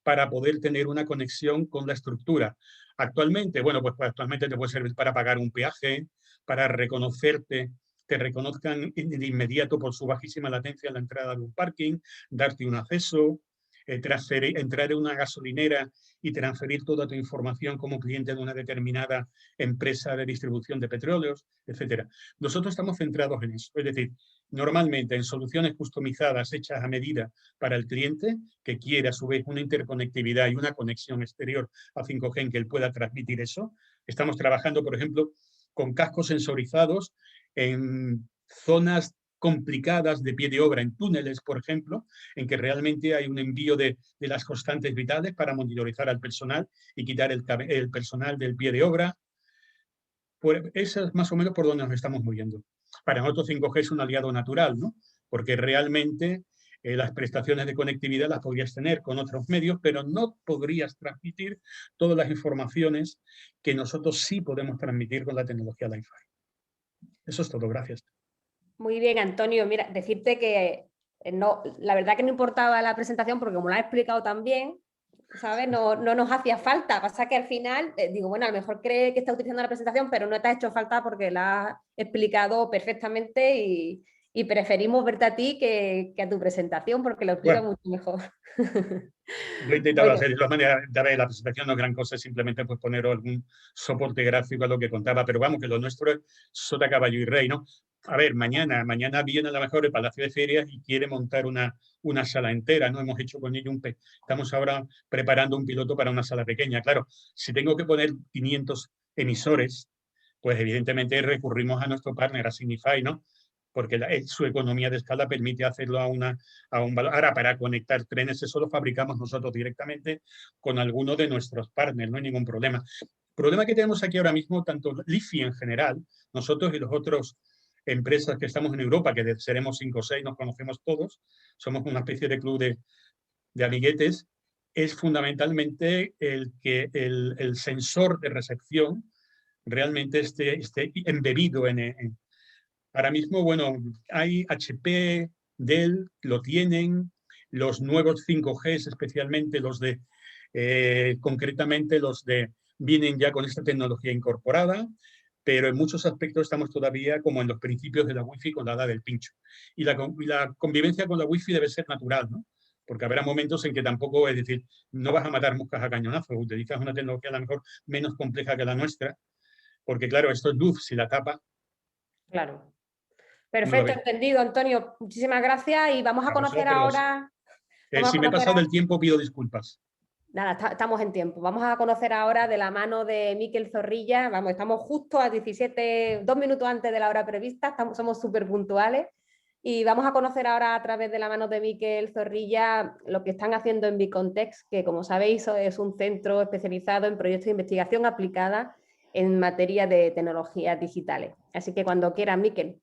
para poder tener una conexión con la estructura. Actualmente, bueno, pues actualmente te puede servir para pagar un peaje, para reconocerte, te reconozcan de inmediato por su bajísima latencia en la entrada de un parking, darte un acceso, entrar en una gasolinera y transferir toda tu información como cliente de una determinada empresa de distribución de petróleos, etc. Nosotros estamos centrados en eso, es decir, normalmente en soluciones customizadas hechas a medida para el cliente que quiere a su vez una interconectividad y una conexión exterior a 5G en que él pueda transmitir eso. Estamos trabajando, por ejemplo, con cascos sensorizados en zonas complicadas de pie de obra, en túneles, por ejemplo, en que realmente hay un envío de las constantes vitales para monitorizar al personal y quitar el personal del pie de obra. Pues eso es más o menos por donde nos estamos moviendo. Para nosotros 5G es un aliado natural, ¿no? Porque realmente las prestaciones de conectividad las podrías tener con otros medios, pero no podrías transmitir todas las informaciones que nosotros sí podemos transmitir con la tecnología Li-Fi. Eso es todo, gracias. Muy bien, Antonio. Mira, decirte que no, la verdad que no importaba la presentación porque como lo has explicado también, ¿sabes? No nos hacía falta. Pasa que al final, digo, bueno, a lo mejor cree que está utilizando la presentación, pero no te ha hecho falta porque la has explicado perfectamente y preferimos verte a ti que a tu presentación porque lo explica mucho mejor. Lo he intentado hacer de todas maneras, la presentación no es gran cosa, es simplemente pues, poner algún soporte gráfico a lo que contaba, pero vamos, que lo nuestro es sota, caballo y rey, ¿no? A ver, mañana viene a lo mejor el Palacio de Ferias y quiere montar una sala entera, ¿no? Hemos hecho con ello estamos ahora preparando un piloto para una sala pequeña. Claro, si tengo que poner 500 emisores, pues evidentemente recurrimos a nuestro partner, a Signify, ¿no? Porque su economía de escala permite hacerlo a un valor. Ahora, para conectar trenes, eso lo fabricamos nosotros directamente con alguno de nuestros partners, no hay ningún problema. El problema que tenemos aquí ahora mismo, tanto Li-Fi en general, nosotros y los otros empresas que estamos en Europa, que seremos 5 o 6, nos conocemos todos, somos una especie de club de amiguetes, es fundamentalmente el que el sensor de recepción realmente esté embebido en ahora mismo, bueno, hay HP, Dell, lo tienen, los nuevos 5G, especialmente los de, concretamente vienen ya con esta tecnología incorporada, pero en muchos aspectos estamos todavía como en los principios de la Wi-Fi con la edad del pincho. Y la convivencia con la Wi-Fi debe ser natural, ¿no? Porque habrá momentos en que tampoco, es decir, no vas a matar moscas a cañonazos, utilizas una tecnología a lo mejor menos compleja que la nuestra, porque claro, esto es luz, si la tapa. Claro. Perfecto, entendido, Antonio. Muchísimas gracias y vamos a conocer ahora... Si me he pasado del tiempo, pido disculpas. Nada, estamos en tiempo. Vamos a conocer ahora de la mano de Miquel Zorrilla. Vamos, estamos justo a 2 minutos antes de la hora prevista, somos súper puntuales. Y vamos a conocer ahora a través de la mano de Miquel Zorrilla lo que están haciendo en Bicontext, que como sabéis es un centro especializado en proyectos de investigación aplicada en materia de tecnologías digitales. Así que cuando quieras, Miquel.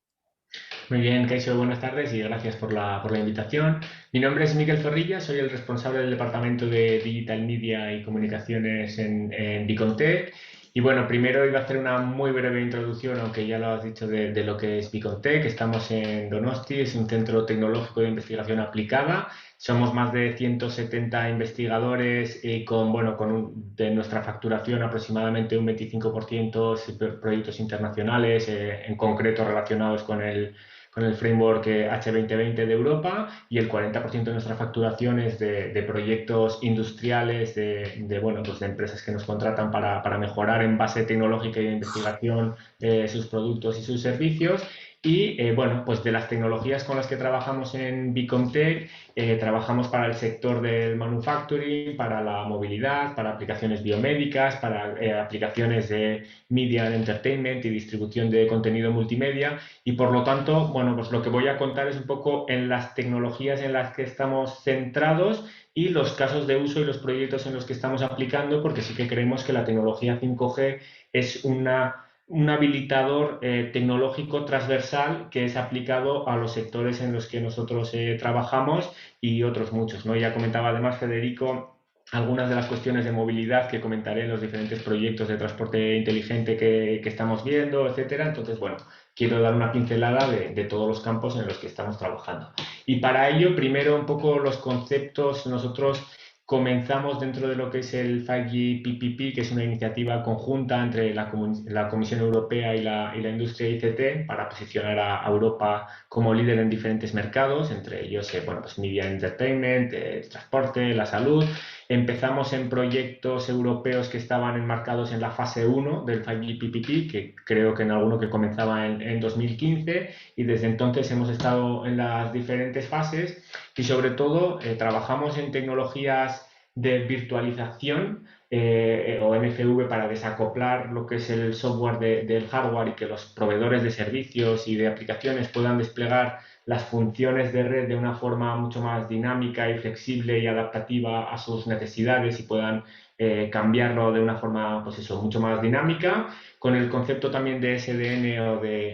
Muy bien, Kaixo, buenas tardes y gracias por la invitación. Mi nombre es Miquel Zorrilla, soy el responsable del Departamento de Digital Media y Comunicaciones en Bicontext. Y bueno, primero iba a hacer una muy breve introducción, aunque ya lo has dicho, de lo que es Bicontext. Estamos en Donosti, es un centro tecnológico de investigación aplicada. Somos más de 170 investigadores y de nuestra facturación aproximadamente un 25% proyectos internacionales, en concreto relacionados con el el framework H2020 de Europa, y el 40% de nuestra facturación es de proyectos industriales, bueno, pues de empresas que nos contratan para mejorar en base tecnológica y de investigación sus productos y sus servicios. Y bueno, pues de las tecnologías con las que trabajamos en Bicomtech, trabajamos para el sector del manufacturing, para la movilidad, para aplicaciones biomédicas, para aplicaciones de media and entertainment y distribución de contenido multimedia. Y por lo tanto, bueno, pues lo que voy a contar es un poco en las tecnologías en las que estamos centrados y los casos de uso y los proyectos en los que estamos aplicando, porque sí que creemos que la tecnología 5G es un habilitador tecnológico transversal que es aplicado a los sectores en los que nosotros trabajamos y otros muchos, ¿no? Ya comentaba además Federico algunas de las cuestiones de movilidad que comentaré en los diferentes proyectos de transporte inteligente que estamos viendo, etcétera. Entonces, bueno, quiero dar una pincelada de todos los campos en los que estamos trabajando. Y para ello, primero un poco los conceptos. Nosotros comenzamos dentro de lo que es el 5G PPP, que es una iniciativa conjunta entre la Comisión Europea y la industria ICT para posicionar a Europa como líder en diferentes mercados, entre ellos bueno, pues media entertainment, el transporte, la salud. Empezamos en proyectos europeos que estaban enmarcados en la fase 1 del 5G PPP, que creo que en alguno que comenzaba en 2015, y desde entonces hemos estado en las diferentes fases y sobre todo trabajamos en tecnologías de virtualización o NFV para desacoplar lo que es el software del hardware y que los proveedores de servicios y de aplicaciones puedan desplegar las funciones de red de una forma mucho más dinámica y flexible y adaptativa a sus necesidades y puedan cambiarlo de una forma, pues eso, mucho más dinámica, con el concepto también de SDN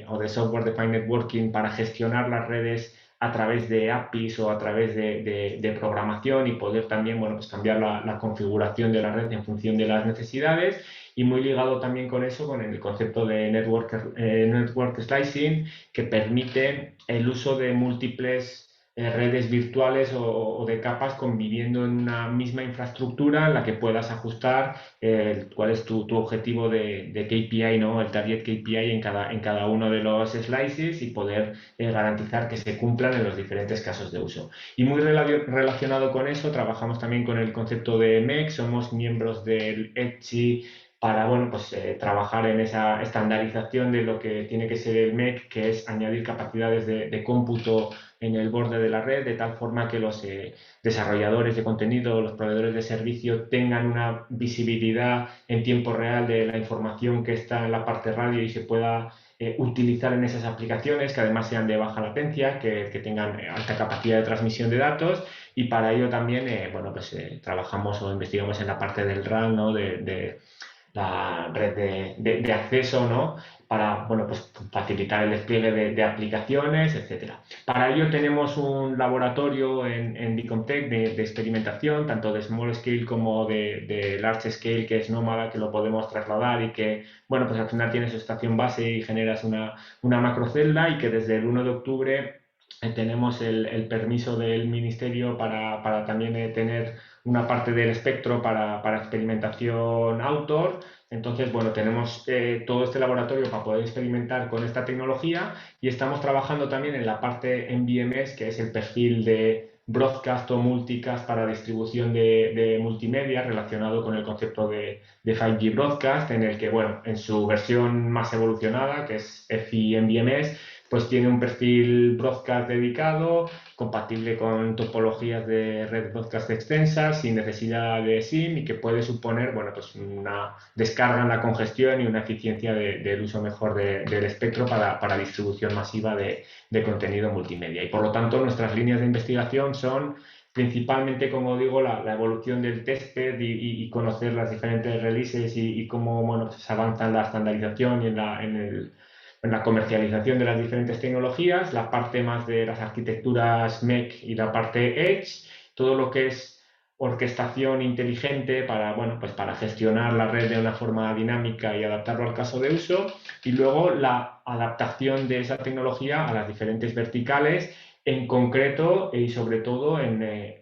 o de Software Defined Networking para gestionar las redes a través de APIs o a través de programación y poder también, bueno, pues cambiar la configuración de la red en función de las necesidades. Y muy ligado también con eso, con el concepto de network slicing, que permite el uso de múltiples redes virtuales o de capas conviviendo en una misma infraestructura en la que puedas ajustar cuál es tu objetivo de KPI, ¿no? El target KPI en cada uno de los slices y poder garantizar que se cumplan en los diferentes casos de uso. Y muy relacionado con eso, trabajamos también con el concepto de MEC, somos miembros del ETSI para, bueno, pues, trabajar en esa estandarización de lo que tiene que ser el MEC, que es añadir capacidades de cómputo en el borde de la red, de tal forma que los desarrolladores de contenido, los proveedores de servicio tengan una visibilidad en tiempo real de la información que está en la parte radio y se pueda utilizar en esas aplicaciones, que además sean de baja latencia, que tengan alta capacidad de transmisión de datos, y para ello también bueno, pues, trabajamos o investigamos en la parte del RAN, ¿no? de la red de acceso, ¿no? Para, bueno, pues, facilitar el despliegue de aplicaciones, etcétera. Para ello tenemos un laboratorio en Bicomtech de experimentación, tanto de small scale como de large scale, que es nómada, que lo podemos trasladar y que, bueno, pues al final tienes su estación base y generas una macrocelda, y que desde el 1 de octubre tenemos el permiso del Ministerio para también tener una parte del espectro para experimentación outdoor. Entonces, bueno, tenemos todo este laboratorio para poder experimentar con esta tecnología, y estamos trabajando también en la parte MVMS, que es el perfil de broadcast o multicast para distribución de multimedia relacionado con el concepto de 5G broadcast, en el que, bueno, en su versión más evolucionada, que es EFI MVMS, pues tiene un perfil broadcast dedicado, compatible con topologías de red broadcast extensas, sin necesidad de SIM, y que puede suponer, bueno, pues una descarga en la congestión y una eficiencia del uso mejor del espectro para distribución masiva de contenido multimedia. Y por lo tanto, nuestras líneas de investigación son principalmente, como digo, la evolución del testbed y conocer las diferentes releases y cómo, bueno, pues se avanza en la estandarización y en la comercialización de las diferentes tecnologías, la parte más de las arquitecturas MEC y la parte Edge, todo lo que es orquestación inteligente para, bueno, pues para gestionar la red de una forma dinámica y adaptarlo al caso de uso, y luego la adaptación de esa tecnología a las diferentes verticales, en concreto y sobre todo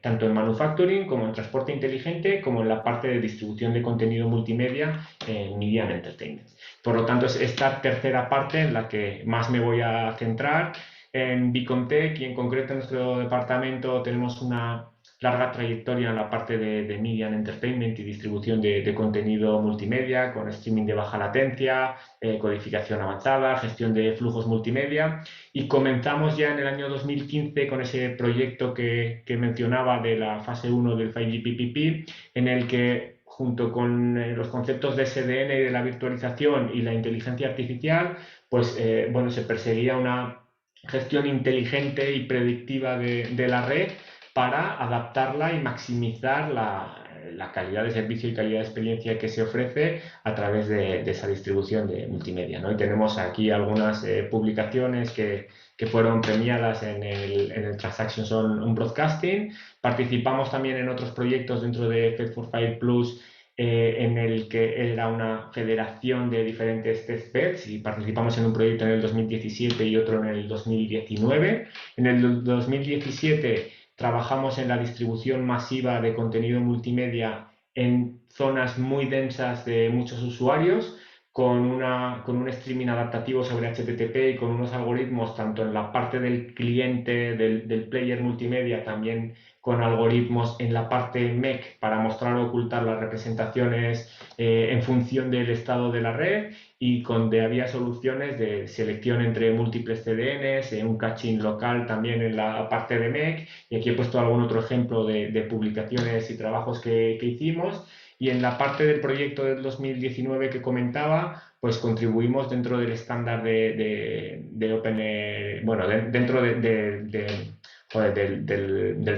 tanto en manufacturing como en transporte inteligente, como en la parte de distribución de contenido multimedia en Media and Entertainment. Por lo tanto, es esta tercera parte en la que más me voy a centrar, en Bicomtech y en concreto en nuestro departamento tenemos una larga trayectoria en la parte de Media and Entertainment y distribución de contenido multimedia con streaming de baja latencia, codificación avanzada, gestión de flujos multimedia, y comenzamos ya en el año 2015 con ese proyecto que mencionaba de la fase 1 del 5G PPP, en el que junto con los conceptos de SDN y de la virtualización y la inteligencia artificial, pues bueno, se perseguía una gestión inteligente y predictiva de la red para adaptarla y maximizar la calidad de servicio y calidad de experiencia que se ofrece a través de esa distribución de multimedia, ¿no? Y tenemos aquí algunas publicaciones que fueron premiadas en el Transactions on Broadcasting. Participamos también en otros proyectos dentro de Fed for Fire Plus, en el que era una federación de diferentes testbeds, y participamos en un proyecto en el 2017 y otro en el 2019. En el 2017 trabajamos en la distribución masiva de contenido multimedia en zonas muy densas de muchos usuarios, con un streaming adaptativo sobre HTTP y con unos algoritmos tanto en la parte del cliente, del player multimedia, también con algoritmos en la parte MEC para mostrar o ocultar las representaciones en función del estado de la red, y donde había soluciones de selección entre múltiples CDNs, un caching local también en la parte de MEC, y aquí he puesto algún otro ejemplo de publicaciones y trabajos que hicimos. Y en la parte del proyecto del 2019 que comentaba, pues contribuimos dentro del estándar de Open, bueno, dentro del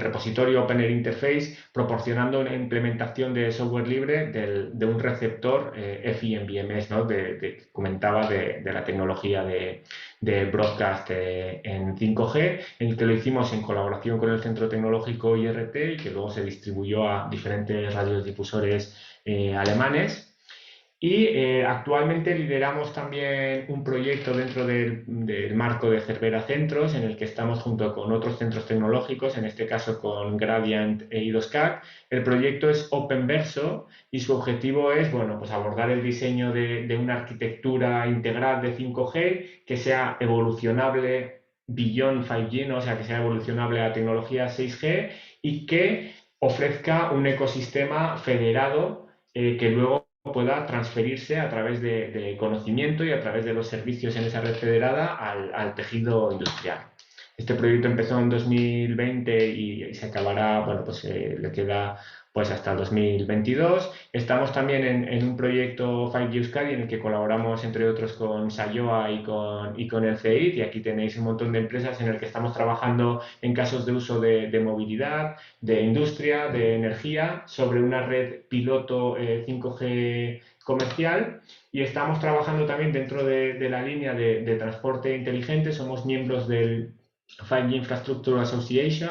repositorio OpenAir Interface, proporcionando una implementación de software libre de un receptor FIMBMS, ¿no? Comentaba de la tecnología de broadcast en 5G, en el que lo hicimos en colaboración con el Centro Tecnológico IRT y que luego se distribuyó a diferentes radiodifusores alemanes. Y actualmente lideramos también un proyecto dentro del marco de Cervera Centros, en el que estamos junto con otros centros tecnológicos, en este caso con Gradient e I2CAC. El proyecto es Openverso y su objetivo es, bueno, pues abordar el diseño de una arquitectura integral de 5G que sea evolucionable beyond 5G, ¿no? O sea, que sea evolucionable a tecnología 6G y que ofrezca un ecosistema federado que luego pueda transferirse a través de conocimiento y a través de los servicios en esa red federada al tejido industrial. Este proyecto empezó en 2020 y se acabará, bueno, pues le queda pues hasta el 2022. Estamos también en un proyecto 5G Euskadi en el que colaboramos entre otros con Sayoa y con el CEIT, y aquí tenéis un montón de empresas en el que estamos trabajando en casos de uso de movilidad, de industria, de energía, sobre una red piloto 5G comercial, y estamos trabajando también dentro de la línea de transporte inteligente. Somos miembros del 5G Infrastructure Association,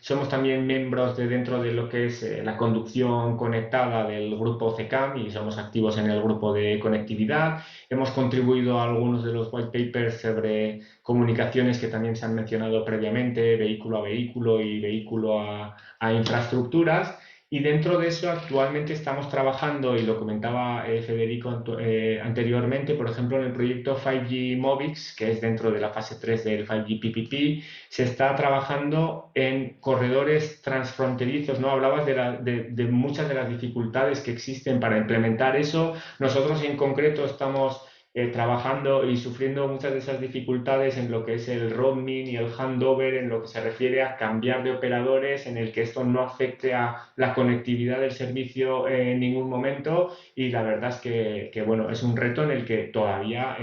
somos también miembros dentro de lo que es la conducción conectada del grupo CECAM y somos activos en el grupo de conectividad. Hemos contribuido a algunos de los white papers sobre comunicaciones que también se han mencionado previamente, vehículo a vehículo y vehículo a infraestructuras. Y dentro de eso actualmente estamos trabajando, y lo comentaba Federico anteriormente, por ejemplo en el proyecto 5G Movix, que es dentro de la fase 3 del 5G PPP, se está trabajando en corredores transfronterizos, ¿no? Hablabas de muchas de las dificultades que existen para implementar eso. Nosotros en concreto estamos trabajando y sufriendo muchas de esas dificultades en lo que es el roaming y el handover, en lo que se refiere a cambiar de operadores, en el que esto no afecte a la conectividad del servicio en ningún momento, y la verdad es que bueno, es un reto en el que todavía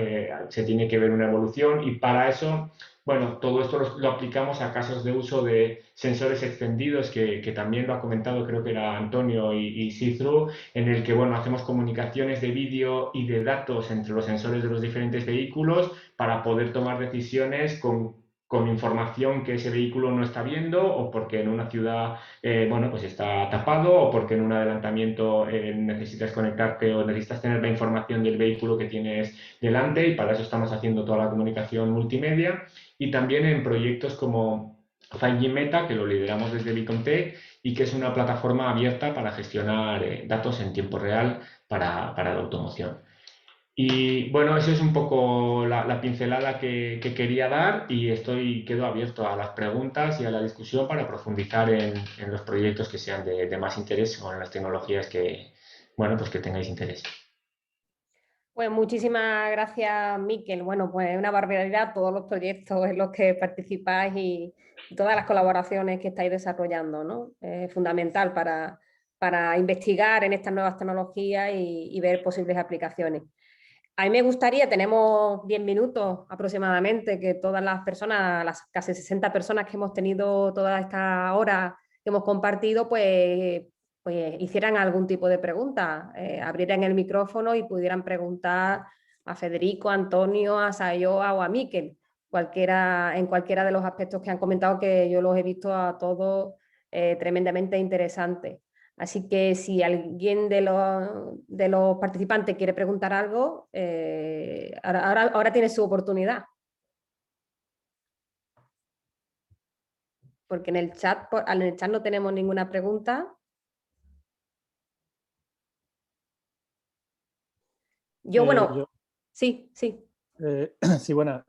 se tiene que ver una evolución, y para eso, bueno, todo esto lo aplicamos a casos de uso de sensores extendidos, que también lo ha comentado, creo que era Antonio y See-Through, en el que, bueno, hacemos comunicaciones de vídeo y de datos entre los sensores de los diferentes vehículos para poder tomar decisiones con información que ese vehículo no está viendo, o porque en una ciudad, bueno, pues está tapado, o porque en un adelantamiento necesitas conectarte o necesitas tener la información del vehículo que tienes delante, y para eso estamos haciendo toda la comunicación multimedia. Y también en proyectos como 5G Meta, que lo lideramos desde Bicomtech y que es una plataforma abierta para gestionar datos en tiempo real para la automoción. Y bueno, eso es un poco la pincelada que quería dar y quedo abierto a las preguntas y a la discusión para profundizar en los proyectos que sean de más interés o en las tecnologías que, bueno, pues que tengáis interés. Pues muchísimas gracias, Miquel. Bueno, pues una barbaridad todos los proyectos en los que participáis y todas las colaboraciones que estáis desarrollando, ¿no? Es fundamental para investigar en estas nuevas tecnologías y ver posibles aplicaciones. A mí me gustaría, tenemos 10 minutos aproximadamente, que todas las personas, las casi 60 personas que hemos tenido toda esta hora que hemos compartido, pues hicieran algún tipo de pregunta, abrieran el micrófono y pudieran preguntar a Federico, a Antonio, a Sayoa o a Miquel, en cualquiera de los aspectos que han comentado, que yo los he visto a todos tremendamente interesantes. Así que si alguien de los participantes quiere preguntar algo, ahora tiene su oportunidad. Porque en el chat no tenemos ninguna pregunta. Sí. Sí, buenas,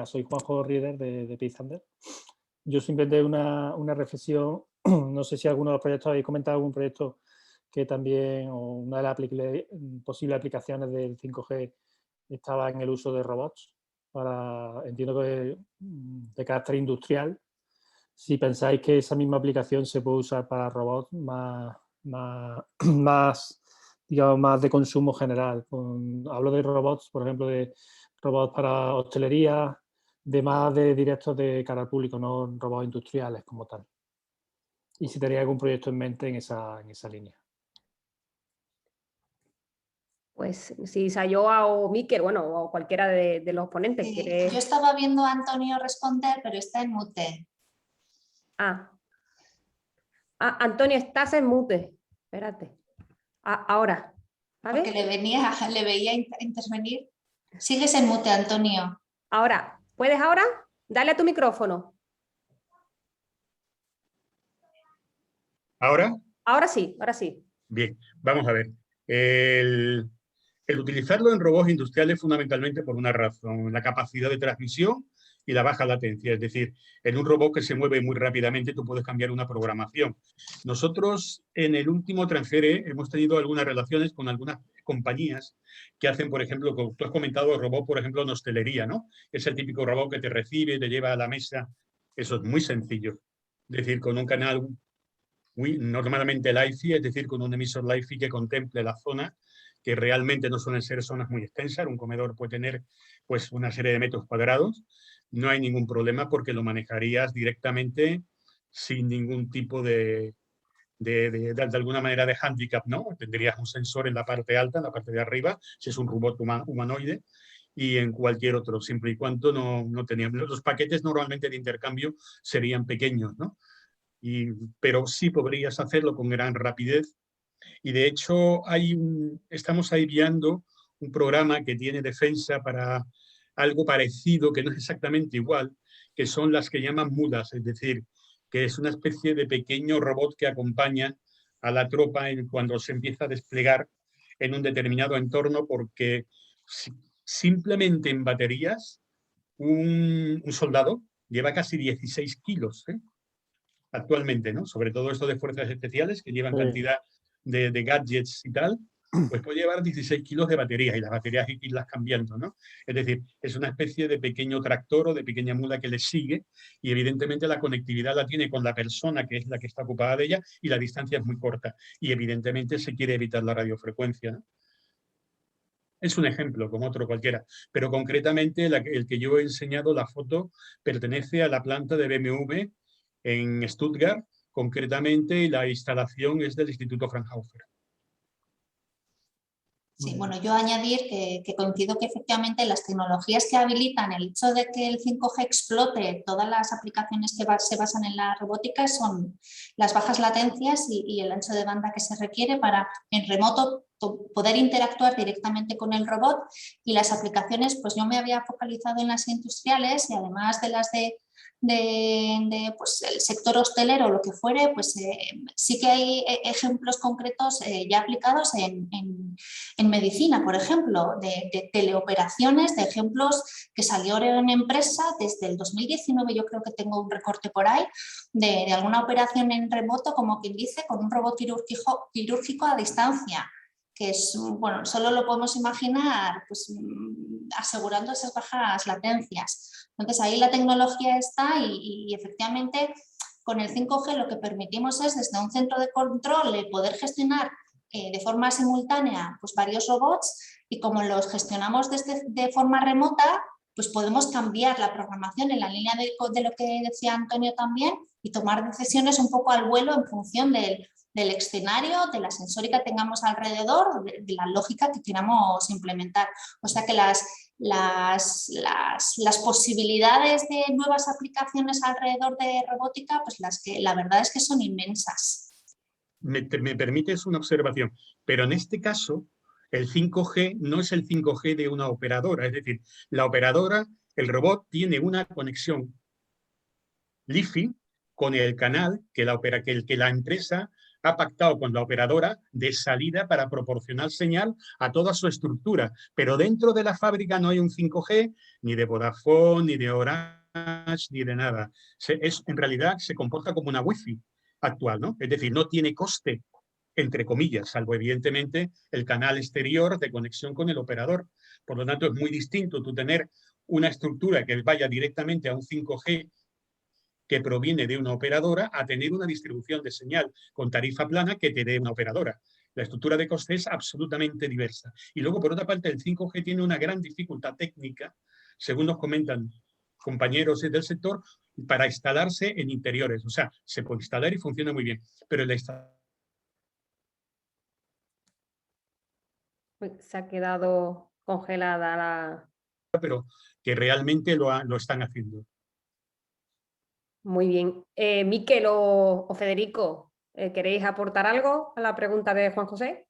soy Juanjo Rieder de Paythunder. Yo simplemente una reflexión, no sé si alguno de los proyectos habéis comentado algún proyecto que también, o una de las posibles aplicaciones del 5G estaba en el uso de robots, entiendo que de carácter industrial. Si pensáis que esa misma aplicación se puede usar para robots digamos, más de consumo general. Hablo de robots, por ejemplo, de robots para hostelería, de directos de cara al público, no robots industriales como tal. Y si tenéis algún proyecto en mente en esa línea. Pues si Sayoa o Miquel, bueno, o cualquiera de los ponentes. Yo estaba viendo a Antonio responder, pero está en mute. Antonio, estás en mute. Espérate. Ahora. ¿Vale? Porque le veía intervenir. Sigues en mute, Antonio. Ahora. ¿Puedes ahora? Dale a tu micrófono. ¿Ahora? Ahora sí, ahora sí. Bien, vamos a ver. El utilizarlo en robots industriales fundamentalmente por una razón, la capacidad de transmisión y la baja latencia. Es decir, en un robot que se mueve muy rápidamente tú puedes cambiar una programación. Nosotros en el último Transfere hemos tenido algunas relaciones con algunas compañías que hacen, por ejemplo, como tú has comentado, el robot, por ejemplo, en hostelería, ¿no? Es el típico robot que te recibe, te lleva a la mesa. Eso es muy sencillo. Es decir, con un canal normalmente Li-Fi, es decir, con un emisor Li-Fi que contemple la zona, que realmente no suelen ser zonas muy extensas. Un comedor puede tener pues una serie de metros cuadrados. No hay ningún problema porque lo manejarías directamente sin ningún tipo de alguna manera de handicap, ¿no? Tendrías un sensor en la parte alta, en la parte de arriba, si es un robot humanoide, y en cualquier otro, siempre y cuando no teníamos. Los paquetes normalmente de intercambio serían pequeños, ¿no? Pero sí podrías hacerlo con gran rapidez. Y de hecho estamos ahí viendo un programa que tiene defensa para algo parecido, que no es exactamente igual, que son las que llaman mudas, es decir, que es una especie de pequeño robot que acompaña a la tropa cuando se empieza a desplegar en un determinado entorno, porque simplemente en baterías un soldado lleva casi 16 kilos, actualmente, ¿no? Sobre todo esto de fuerzas especiales que llevan cantidad de gadgets y tal, pues puede llevar 16 kilos de baterías y las baterías hay que irlas cambiando, ¿no? Es decir, es una especie de pequeño tractor o de pequeña mula que le sigue y evidentemente la conectividad la tiene con la persona que es la que está ocupada de ella y la distancia es muy corta y evidentemente se quiere evitar la radiofrecuencia, ¿no? Es un ejemplo, como otro cualquiera, pero concretamente el que yo he enseñado, la foto, pertenece a la planta de BMW en Stuttgart, concretamente la instalación es del Instituto Fraunhofer. Sí, bueno, yo añadir que coincido que efectivamente las tecnologías que habilitan el hecho de que el 5G explote todas las aplicaciones que se basan en la robótica son las bajas latencias y el ancho de banda que se requiere para en remoto poder interactuar directamente con el robot, y las aplicaciones, pues yo me había focalizado en las industriales y además de las pues el sector hostelero o lo que fuere, pues sí que hay ejemplos concretos ya aplicados en en medicina, por ejemplo, de teleoperaciones, de ejemplos que salieron en empresa desde el 2019, yo creo que tengo un recorte por ahí, de alguna operación en remoto, como quien dice, con un robot quirúrgico a distancia, que es, bueno, solo lo podemos imaginar pues, asegurando esas bajas latencias. Entonces ahí la tecnología está y efectivamente con el 5G lo que permitimos es desde un centro de control poder gestionar de forma simultánea pues, varios robots y como los gestionamos de forma remota, pues podemos cambiar la programación en la línea de lo que decía Antonio también y tomar decisiones un poco al vuelo en función del escenario, de la sensórica que tengamos alrededor, de la lógica que queramos implementar. O sea que las posibilidades de nuevas aplicaciones alrededor de robótica, pues la verdad es que son inmensas. Me permites una observación, pero en este caso el 5G no es el 5G de una operadora, es decir, la operadora, el robot tiene una conexión LiFi con el canal que la empresa ha pactado con la operadora de salida para proporcionar señal a toda su estructura. Pero dentro de la fábrica no hay un 5G ni de Vodafone, ni de Orange, ni de nada. En realidad se comporta como una Wi-Fi actual, ¿no? Es decir, no tiene coste, entre comillas, salvo evidentemente el canal exterior de conexión con el operador. Por lo tanto, es muy distinto tú tener una estructura que vaya directamente a un 5G que proviene de una operadora a tener una distribución de señal con tarifa plana que te dé una operadora. La estructura de coste es absolutamente diversa. Y luego, por otra parte, el 5G tiene una gran dificultad técnica, según nos comentan compañeros del sector, para instalarse en interiores. O sea, se puede instalar y funciona muy bien, pero la instalación... Se ha quedado congelada la... Pero que realmente lo están haciendo. Muy bien. Miquel o Federico, ¿queréis aportar algo a la pregunta de Juan José?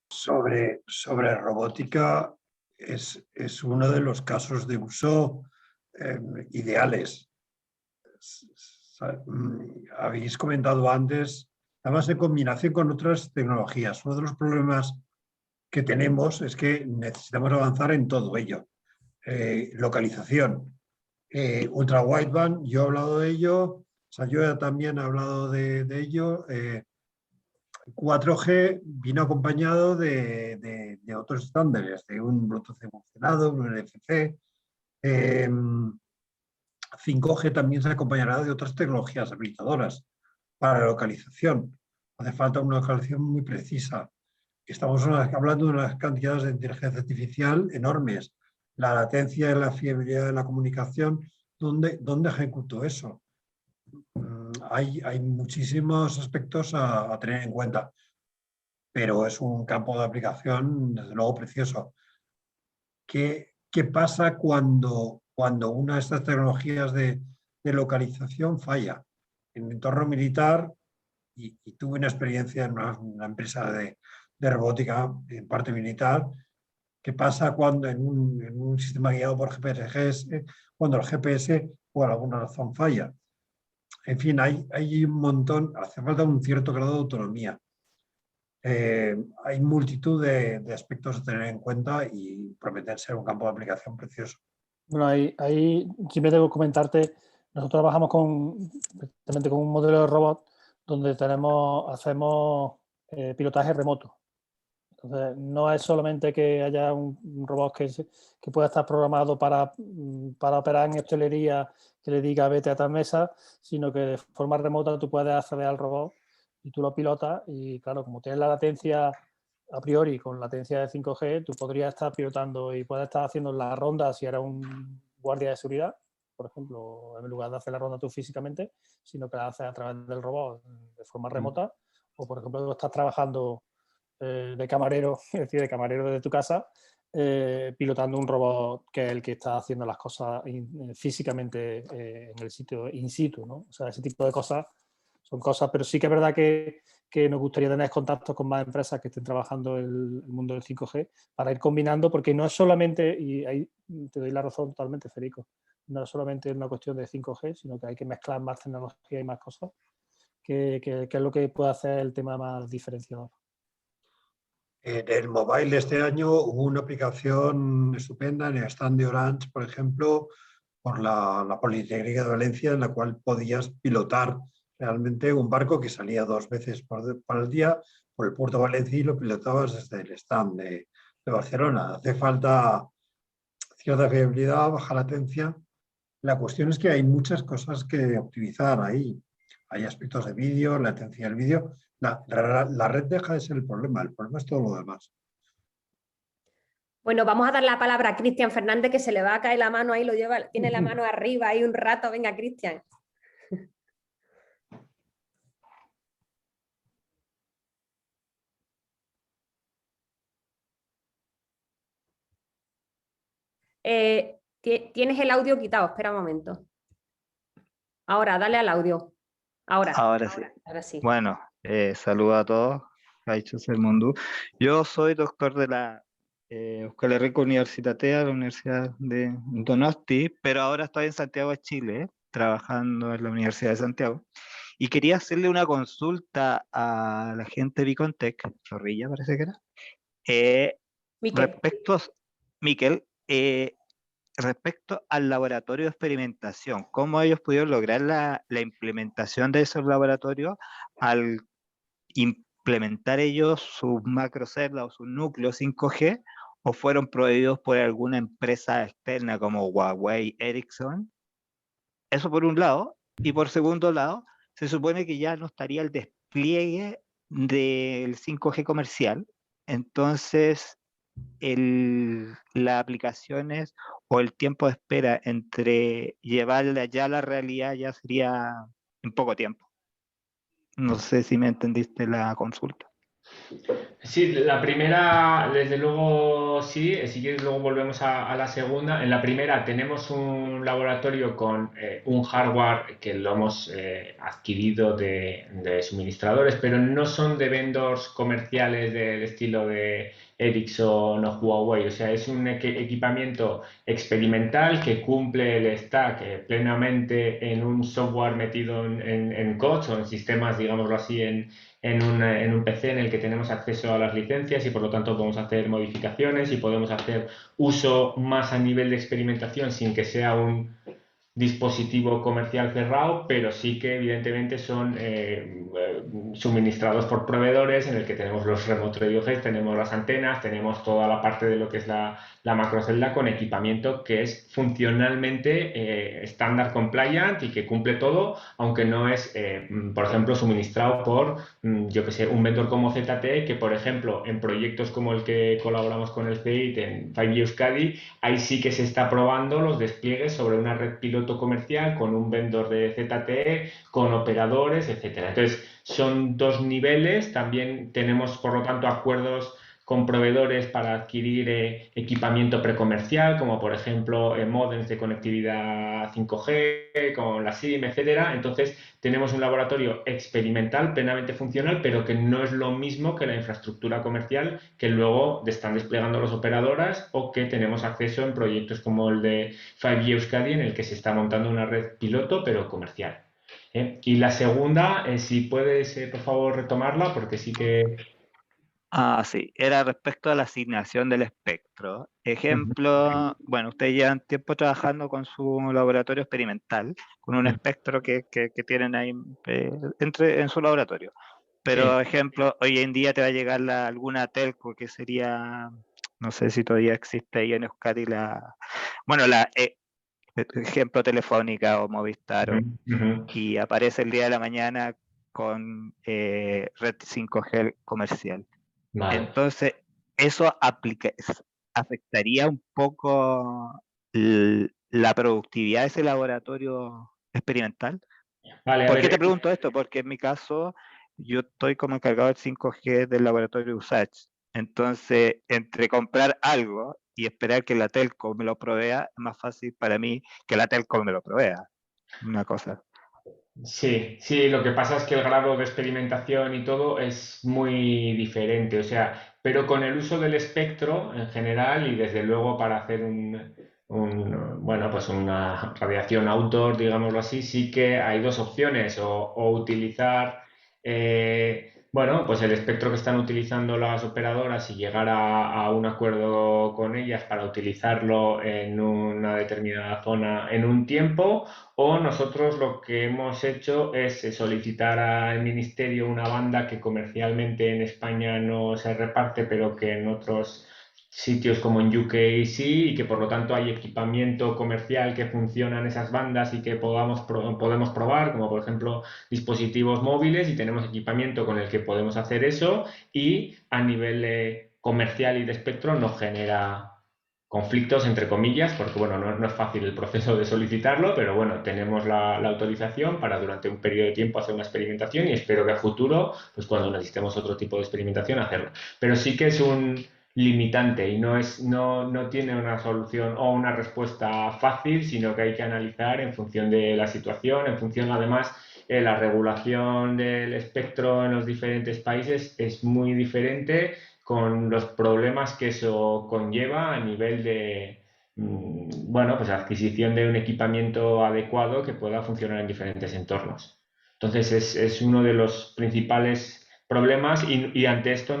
Sobre robótica es uno de los casos de uso ideales. Habéis comentado antes, además en combinación con otras tecnologías. Uno de los problemas que tenemos es que necesitamos avanzar en todo ello. Localización, ultra wideband, yo he hablado de ello, Sayoya también ha hablado de ello. 4G vino acompañado de otros estándares, de un Bluetooth evolucionado, un NFC. 5G también se acompañará de otras tecnologías habilitadoras para la localización. Hace falta una localización muy precisa. Estamos hablando de unas cantidades de inteligencia artificial enormes. La latencia y la fiabilidad de la comunicación, ¿dónde ejecuto eso? Hay muchísimos aspectos a tener en cuenta, pero es un campo de aplicación, desde luego, precioso. ¿Qué pasa cuando una de estas tecnologías de localización falla? En el entorno militar, y tuve una experiencia en una empresa de robótica en parte militar, ¿qué pasa cuando en un sistema guiado por GPS, cuando el GPS por alguna razón falla? En fin, hay un montón, hace falta un cierto grado de autonomía. Hay multitud de aspectos a tener en cuenta y prometen ser un campo de aplicación precioso. Bueno, ahí siempre debo comentarte, nosotros trabajamos con un modelo de robot donde hacemos pilotaje remoto. Entonces, no es solamente que haya un robot que pueda estar programado para operar en hostelería, que le diga vete a tal mesa, sino que de forma remota tú puedes acceder al robot y tú lo pilotas y claro, como tienes la latencia a priori con latencia de 5G, tú podrías estar pilotando y puedes estar haciendo la ronda si eres un guardia de seguridad, por ejemplo, en lugar de hacer la ronda tú físicamente, sino que la haces a través del robot de forma remota, o por ejemplo, tú estás trabajando de camarero, es decir, de camarero desde tu casa, pilotando un robot que es el que está haciendo las cosas físicamente en el sitio in situ, ¿no? O sea, ese tipo de cosas son cosas, pero sí que es verdad que nos gustaría tener contacto con más empresas que estén trabajando el mundo del 5G para ir combinando, porque no es solamente, y ahí te doy la razón totalmente, Federico, no es solamente una cuestión de 5G, sino que hay que mezclar más tecnología y más cosas ¿Qué es lo que puede hacer el tema más diferenciador? En el mobile de este año hubo una aplicación estupenda en el stand de Orange, por ejemplo, por la Politécnica de Valencia, en la cual podías pilotar realmente un barco que salía 2 veces por el día por el puerto de Valencia y lo pilotabas desde el stand de Barcelona. Hace falta cierta fiabilidad, baja latencia. La cuestión es que hay muchas cosas que optimizar ahí. Hay aspectos de vídeo, latencia del vídeo. La red deja de ser el problema es todo lo demás. Bueno, vamos a dar la palabra a Cristian Fernández, que se le va a caer la mano ahí, tiene la mano arriba ahí un rato. Venga, Cristian. Tienes el audio quitado, espera un momento. Ahora, dale al audio. Ahora sí. Ahora sí. Bueno, saludo a todos. Caichos el mundo. Yo soy doctor de la Euskal Herriko Universitatea, la Universidad de Donosti, pero ahora estoy en Santiago de Chile, trabajando en la Universidad de Santiago. Y quería hacerle una consulta a la gente de Bicontech, Zorrilla parece que era, Miquel. Miquel, respecto al laboratorio de experimentación, ¿cómo ellos pudieron lograr la implementación de esos laboratorios al implementar ellos sus macroceldas o sus núcleos 5G, o fueron proveídos por alguna empresa externa como Huawei, Ericsson? Eso por un lado. Y por segundo lado, se supone que ya no estaría el despliegue del 5G comercial. Entonces, las aplicaciones o el tiempo de espera entre llevarla ya a la realidad ya sería en poco tiempo. No sé si me entendiste la consulta. Sí, la primera, desde luego sí, si quieres luego volvemos a la segunda. En la primera tenemos un laboratorio con un hardware que lo hemos adquirido de suministradores, pero no son de vendors comerciales del estilo de Ericsson o Huawei. O sea, es un equipamiento experimental que cumple el stack plenamente en un software metido en COTS o en sistemas, digámoslo así, en un PC en el que tenemos acceso a las licencias y por lo tanto podemos hacer modificaciones y podemos hacer uso más a nivel de experimentación sin que sea un dispositivo comercial cerrado, pero sí que evidentemente son suministrados por proveedores en el que tenemos los remote radio heads, tenemos las antenas, tenemos toda la parte de lo que es la macrocelda con equipamiento que es funcionalmente estándar compliant y que cumple todo, aunque no es, por ejemplo, suministrado por, yo que sé, un vendedor como ZTE, que por ejemplo en proyectos como el que colaboramos con el CEIT en 5G Euskadi, ahí sí que se está probando los despliegues sobre una red piloto comercial con un vendedor de ZTE, con operadores, etcétera. Entonces, son 2 niveles. También tenemos, por lo tanto, acuerdos con proveedores para adquirir equipamiento precomercial, como por ejemplo modems de conectividad 5G, con la SIM, etcétera. Entonces, tenemos un laboratorio experimental plenamente funcional, pero que no es lo mismo que la infraestructura comercial que luego están desplegando las operadoras o que tenemos acceso en proyectos como el de 5G Euskadi, en el que se está montando una red piloto, pero comercial. Y la segunda, si puedes, por favor, retomarla, porque sí que... Sí, era respecto a la asignación del espectro. Ejemplo, bueno, ustedes llevan tiempo trabajando con su laboratorio experimental, con un espectro que tienen ahí en su laboratorio. Pero, ejemplo, hoy en día te va a llegar alguna telco que sería, no sé si todavía existe ahí en Euskadi ejemplo, Telefónica o Movistar, y aparece el día de la mañana con red 5G comercial. Vale. Entonces, eso afectaría un poco la productividad de ese laboratorio experimental. Vale, ¿Por qué te pregunto esto? Porque en mi caso, yo estoy como encargado del 5G del laboratorio USACH. Entonces, entre comprar algo y esperar que la telco me lo provea, es más fácil para mí que la telco me lo provea. Una cosa. Sí, sí, lo que pasa es que el grado de experimentación y todo es muy diferente, o sea, pero con el uso del espectro en general y desde luego para hacer bueno, pues una radiación outdoor, digámoslo así, sí que hay dos opciones, o utilizar bueno, pues el espectro que están utilizando las operadoras y llegar a un acuerdo con ellas para utilizarlo en una determinada zona en un tiempo, o nosotros lo que hemos hecho es solicitar al Ministerio una banda que comercialmente en España no se reparte, pero que en otros sitios como en UK sí, y que por lo tanto hay equipamiento comercial que funciona en esas bandas y que podemos probar, como por ejemplo dispositivos móviles, y tenemos equipamiento con el que podemos hacer eso, y a nivel comercial y de espectro nos genera conflictos, entre comillas, porque bueno, no es fácil el proceso de solicitarlo, pero bueno, tenemos la autorización para durante un periodo de tiempo hacer una experimentación, y espero que a futuro, pues cuando necesitemos otro tipo de experimentación, hacerlo. Pero sí que es un limitante y no tiene una solución o una respuesta fácil, sino que hay que analizar en función de la situación, en función además la regulación del espectro en los diferentes países es muy diferente, con los problemas que eso conlleva a nivel de, bueno, pues adquisición de un equipamiento adecuado que pueda funcionar en diferentes entornos. Entonces es uno de los principales problemas, y ante esto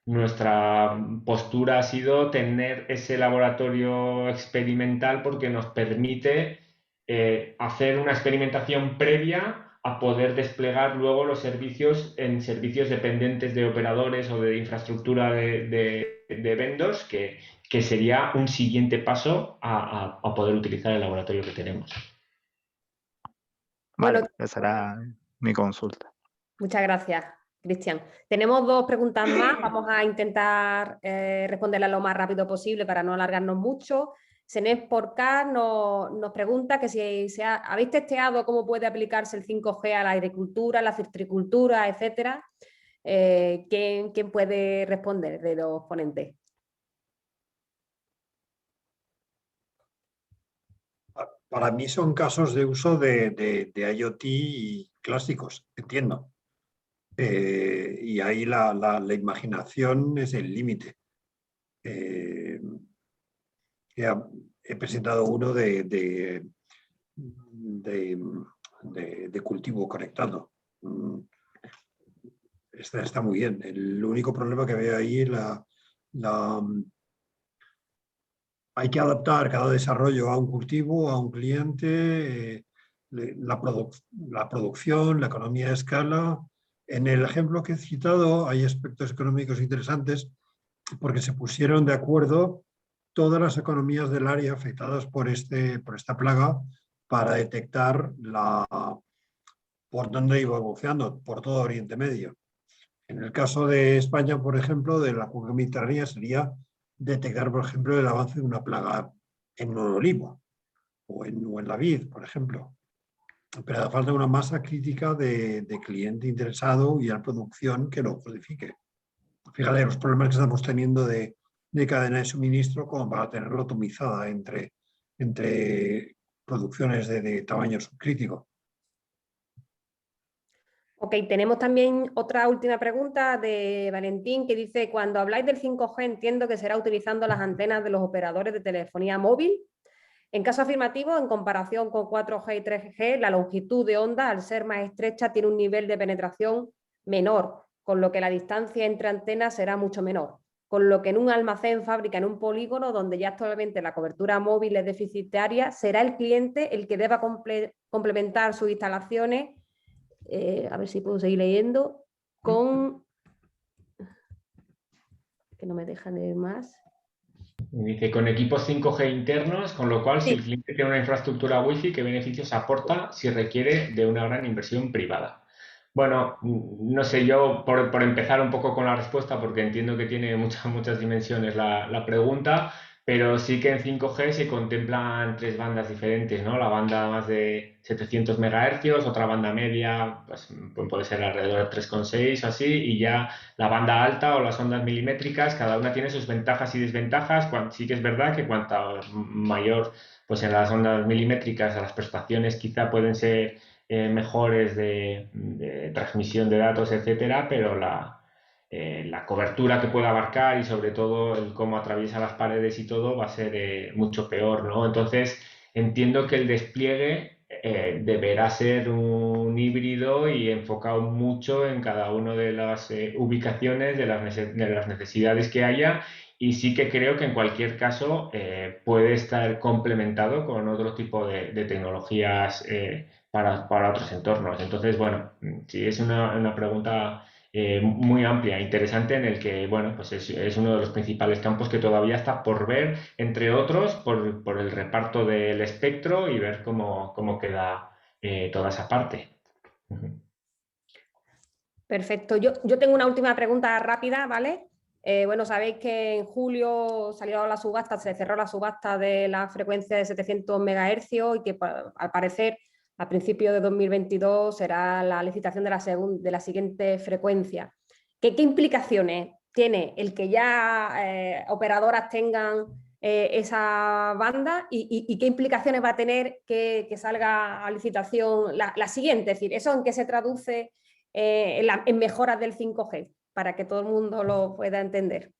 nuestra postura ha sido tener ese laboratorio experimental, porque nos permite hacer una experimentación previa a poder desplegar luego los servicios en servicios dependientes de operadores o de infraestructura de vendors, que sería un siguiente paso a poder utilizar el laboratorio que tenemos. Vale, Bueno, esa era mi consulta. muchas gracias, Cristian. Tenemos dos preguntas más, vamos a intentar responderlas lo más rápido posible para no alargarnos mucho. Senés Porcar nos pregunta que si habéis testeado cómo puede aplicarse el 5G a la agricultura, la citricultura, etcétera. ¿Quién puede responder de los ponentes? Para mí son casos de uso de IoT clásicos, entiendo. Y ahí la imaginación es el límite. He presentado uno de cultivo conectado. Está muy bien. El único problema que veo ahí es hay que adaptar cada desarrollo a un cultivo, a un cliente, la producción, la economía de escala. En el ejemplo que he citado hay aspectos económicos interesantes, porque se pusieron de acuerdo todas las economías del área afectadas por esta plaga para detectar por dónde iba evolucionando, por todo Oriente Medio. En el caso de España, por ejemplo, de la cuenca mediterránea, sería detectar, por ejemplo, el avance de una plaga en un olivo o en la vid, por ejemplo. Pero hace falta una masa crítica de cliente interesado y a la producción que lo codifique. Fíjate los problemas que estamos teniendo de cadena de suministro, como para tenerlo atomizada entre producciones de tamaño subcrítico. Ok, tenemos también otra última pregunta de Valentín, que dice: cuando habláis del 5G entiendo que será utilizando las antenas de los operadores de telefonía móvil. En caso afirmativo, en comparación con 4G y 3G, la longitud de onda, al ser más estrecha, tiene un nivel de penetración menor, con lo que la distancia entre antenas será mucho menor. Con lo que en un almacén, fábrica, en un polígono, donde ya actualmente la cobertura móvil es deficitaria, será el cliente el que deba complementar sus instalaciones. A ver si puedo seguir leyendo, que no me dejan leer más. Dice, con equipos 5G internos, con lo cual, si el cliente tiene una infraestructura Wi-Fi, ¿qué beneficios aporta si requiere de una gran inversión privada? Bueno, no sé, yo por empezar un poco con la respuesta, porque entiendo que tiene muchas dimensiones la pregunta, pero sí que en 5G se contemplan tres bandas diferentes, ¿no? La banda más de 700 MHz, otra banda media, pues puede ser alrededor de 3,6 o así, y ya la banda alta o las ondas milimétricas, cada una tiene sus ventajas y desventajas. Sí que es verdad que cuanto mayor, pues en las ondas milimétricas las prestaciones quizá pueden ser mejores de transmisión de datos, etcétera, pero la cobertura que puede abarcar y sobre todo el cómo atraviesa las paredes y todo va a ser mucho peor, ¿no? Entonces entiendo que el despliegue deberá ser un híbrido y enfocado mucho en cada una de las ubicaciones, de las necesidades que haya, y sí que creo que en cualquier caso puede estar complementado con otro tipo de tecnologías para otros entornos. Entonces, bueno, sí, es una pregunta muy amplia, interesante, en el que, bueno, pues es uno de los principales campos que todavía está por ver, entre otros, por el reparto del espectro y ver cómo queda toda esa parte. Perfecto. Yo tengo una última pregunta rápida, ¿vale? Bueno, sabéis que en julio salió la subasta, se cerró la subasta de la frecuencia de 700 MHz y que al parecer a principios de 2022 será la licitación de la siguiente frecuencia. ¿Qué implicaciones tiene el que ya operadoras tengan esa banda y qué implicaciones va a tener que salga a licitación la siguiente? Es decir, ¿eso en qué se traduce en mejoras del 5G? Para que todo el mundo lo pueda entender.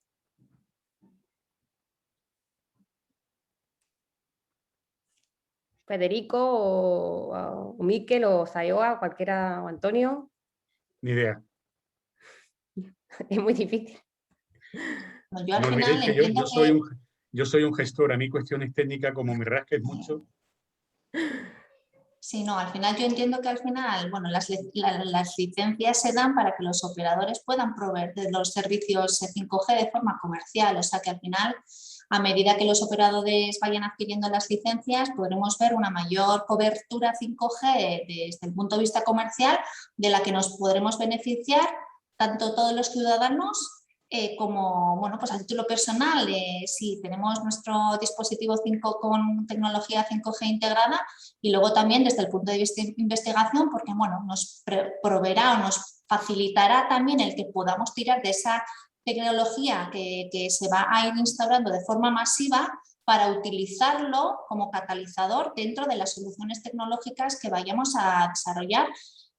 Federico o Miquel o Sayoa, cualquiera, o Antonio. Ni idea. Es muy difícil. Yo al No final olvidéis que entiendo yo soy un gestor, a mí cuestiones técnicas, como me rasques mucho. Sí, no, al final yo entiendo que al final, bueno, las licencias se dan para que los operadores puedan proveer de los servicios 5G de forma comercial, o sea que al final, a medida que los operadores vayan adquiriendo las licencias, podremos ver una mayor cobertura 5G desde el punto de vista comercial, de la que nos podremos beneficiar tanto todos los ciudadanos como, bueno, pues a título personal, si tenemos nuestro dispositivo 5 con tecnología 5G integrada, y luego también desde el punto de vista de investigación, porque, bueno, nos proveerá o nos facilitará también el que podamos tirar de esa tecnología que se va a ir instaurando de forma masiva para utilizarlo como catalizador dentro de las soluciones tecnológicas que vayamos a desarrollar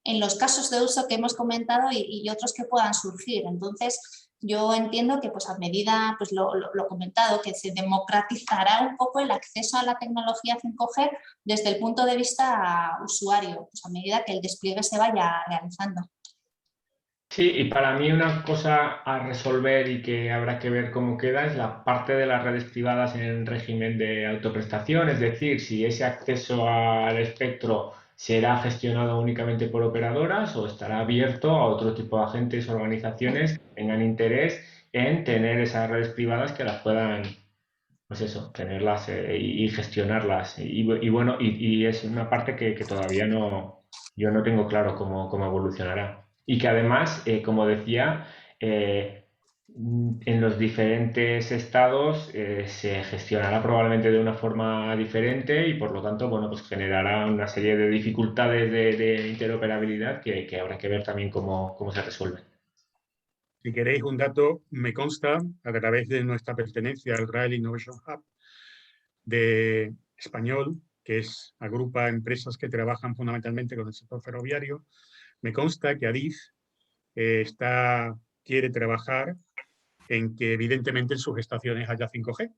en los casos de uso que hemos comentado y otros que puedan surgir. Entonces, yo entiendo que pues a medida, pues lo comentado, que se democratizará un poco el acceso a la tecnología 5G desde el punto de vista usuario, pues a medida que el despliegue se vaya realizando. Sí, y para mí una cosa a resolver y que habrá que ver cómo queda es la parte de las redes privadas en régimen de autoprestación, es decir, si ese acceso al espectro será gestionado únicamente por operadoras o estará abierto a otro tipo de agentes o organizaciones que tengan interés en tener esas redes privadas que las puedan, pues eso, tenerlas y gestionarlas. Y bueno, y es una parte que todavía yo no tengo claro cómo evolucionará. Y que además, como decía, en los diferentes estados se gestionará probablemente de una forma diferente y por lo tanto, bueno, pues generará una serie de dificultades de interoperabilidad que habrá que ver también cómo se resuelven. Si queréis un dato, me consta, a través de nuestra pertenencia al Rail Innovation Hub de español, que agrupa empresas que trabajan fundamentalmente con el sector ferroviario, me consta que Adif quiere trabajar en que evidentemente en sus estaciones haya 5G,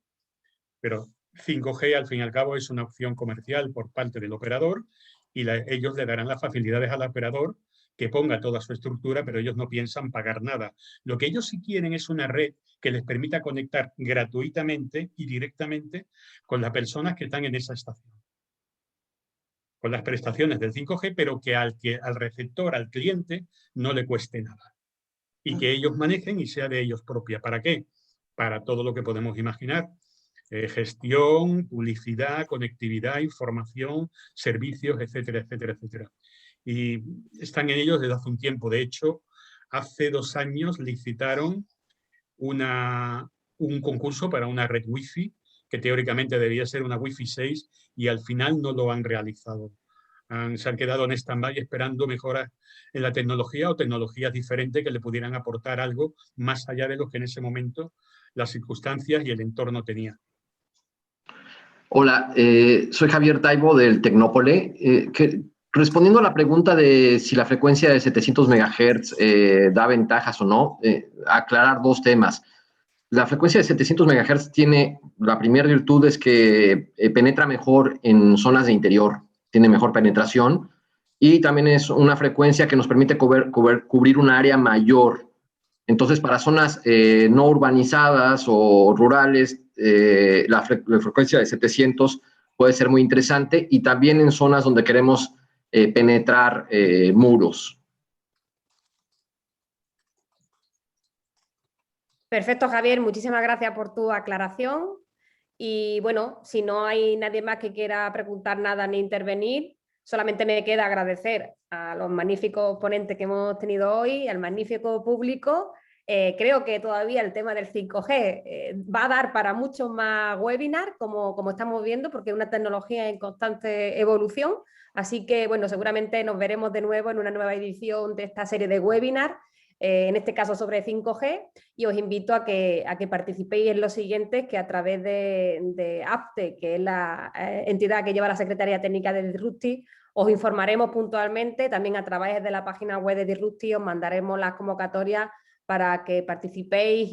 pero 5G al fin y al cabo es una opción comercial por parte del operador y ellos le darán las facilidades al operador que ponga toda su estructura, pero ellos no piensan pagar nada. Lo que ellos sí quieren es una red que les permita conectar gratuitamente y directamente con las personas que están en esa estación, con las prestaciones del 5G, pero que al receptor, al cliente, no le cueste nada. Y que ellos manejen y sea de ellos propia. ¿Para qué? Para todo lo que podemos imaginar. Gestión, publicidad, conectividad, información, servicios, etcétera, etcétera, etcétera. Y están en ellos desde hace un tiempo. De hecho, hace 2 años licitaron un concurso para una red Wi-Fi, que teóricamente debía ser una Wi-Fi 6, y al final no lo han realizado. Se han quedado en stand-by esperando mejoras en la tecnología o tecnologías diferentes que le pudieran aportar algo más allá de lo que en ese momento las circunstancias y el entorno tenían. Hola, soy Javier Taibo del Tecnópole. respondiendo a la pregunta de si la frecuencia de 700 MHz da ventajas o no, aclarar dos temas. La frecuencia de 700 MHz tiene, la primera virtud es que penetra mejor en zonas de interior, tiene mejor penetración, y también es una frecuencia que nos permite cubrir un área mayor. Entonces, para zonas no urbanizadas o rurales, la frecuencia de 700 puede ser muy interesante, y también en zonas donde queremos penetrar muros. Perfecto, Javier, muchísimas gracias por tu aclaración. Y bueno, si no hay nadie más que quiera preguntar nada ni intervenir, solamente me queda agradecer a los magníficos ponentes que hemos tenido hoy, al magnífico público. Creo que todavía el tema del 5G va a dar para muchos más webinars, como estamos viendo, porque es una tecnología en constante evolución. Así que, bueno, seguramente nos veremos de nuevo en una nueva edición de esta serie de webinars, en este caso sobre 5G, y os invito a que participéis en los siguientes, que a través de APTE, que es la entidad que lleva la Secretaría Técnica de Disruptive, os informaremos puntualmente. También a través de la página web de Disruptive os mandaremos las convocatorias para que participéis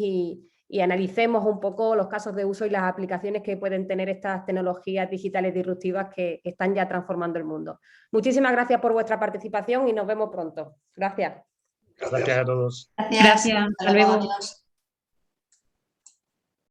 y analicemos un poco los casos de uso y las aplicaciones que pueden tener estas tecnologías digitales disruptivas que están ya transformando el mundo. Muchísimas gracias por vuestra participación y nos vemos pronto. Gracias. Gracias a todos. Gracias. Hasta luego. Adiós.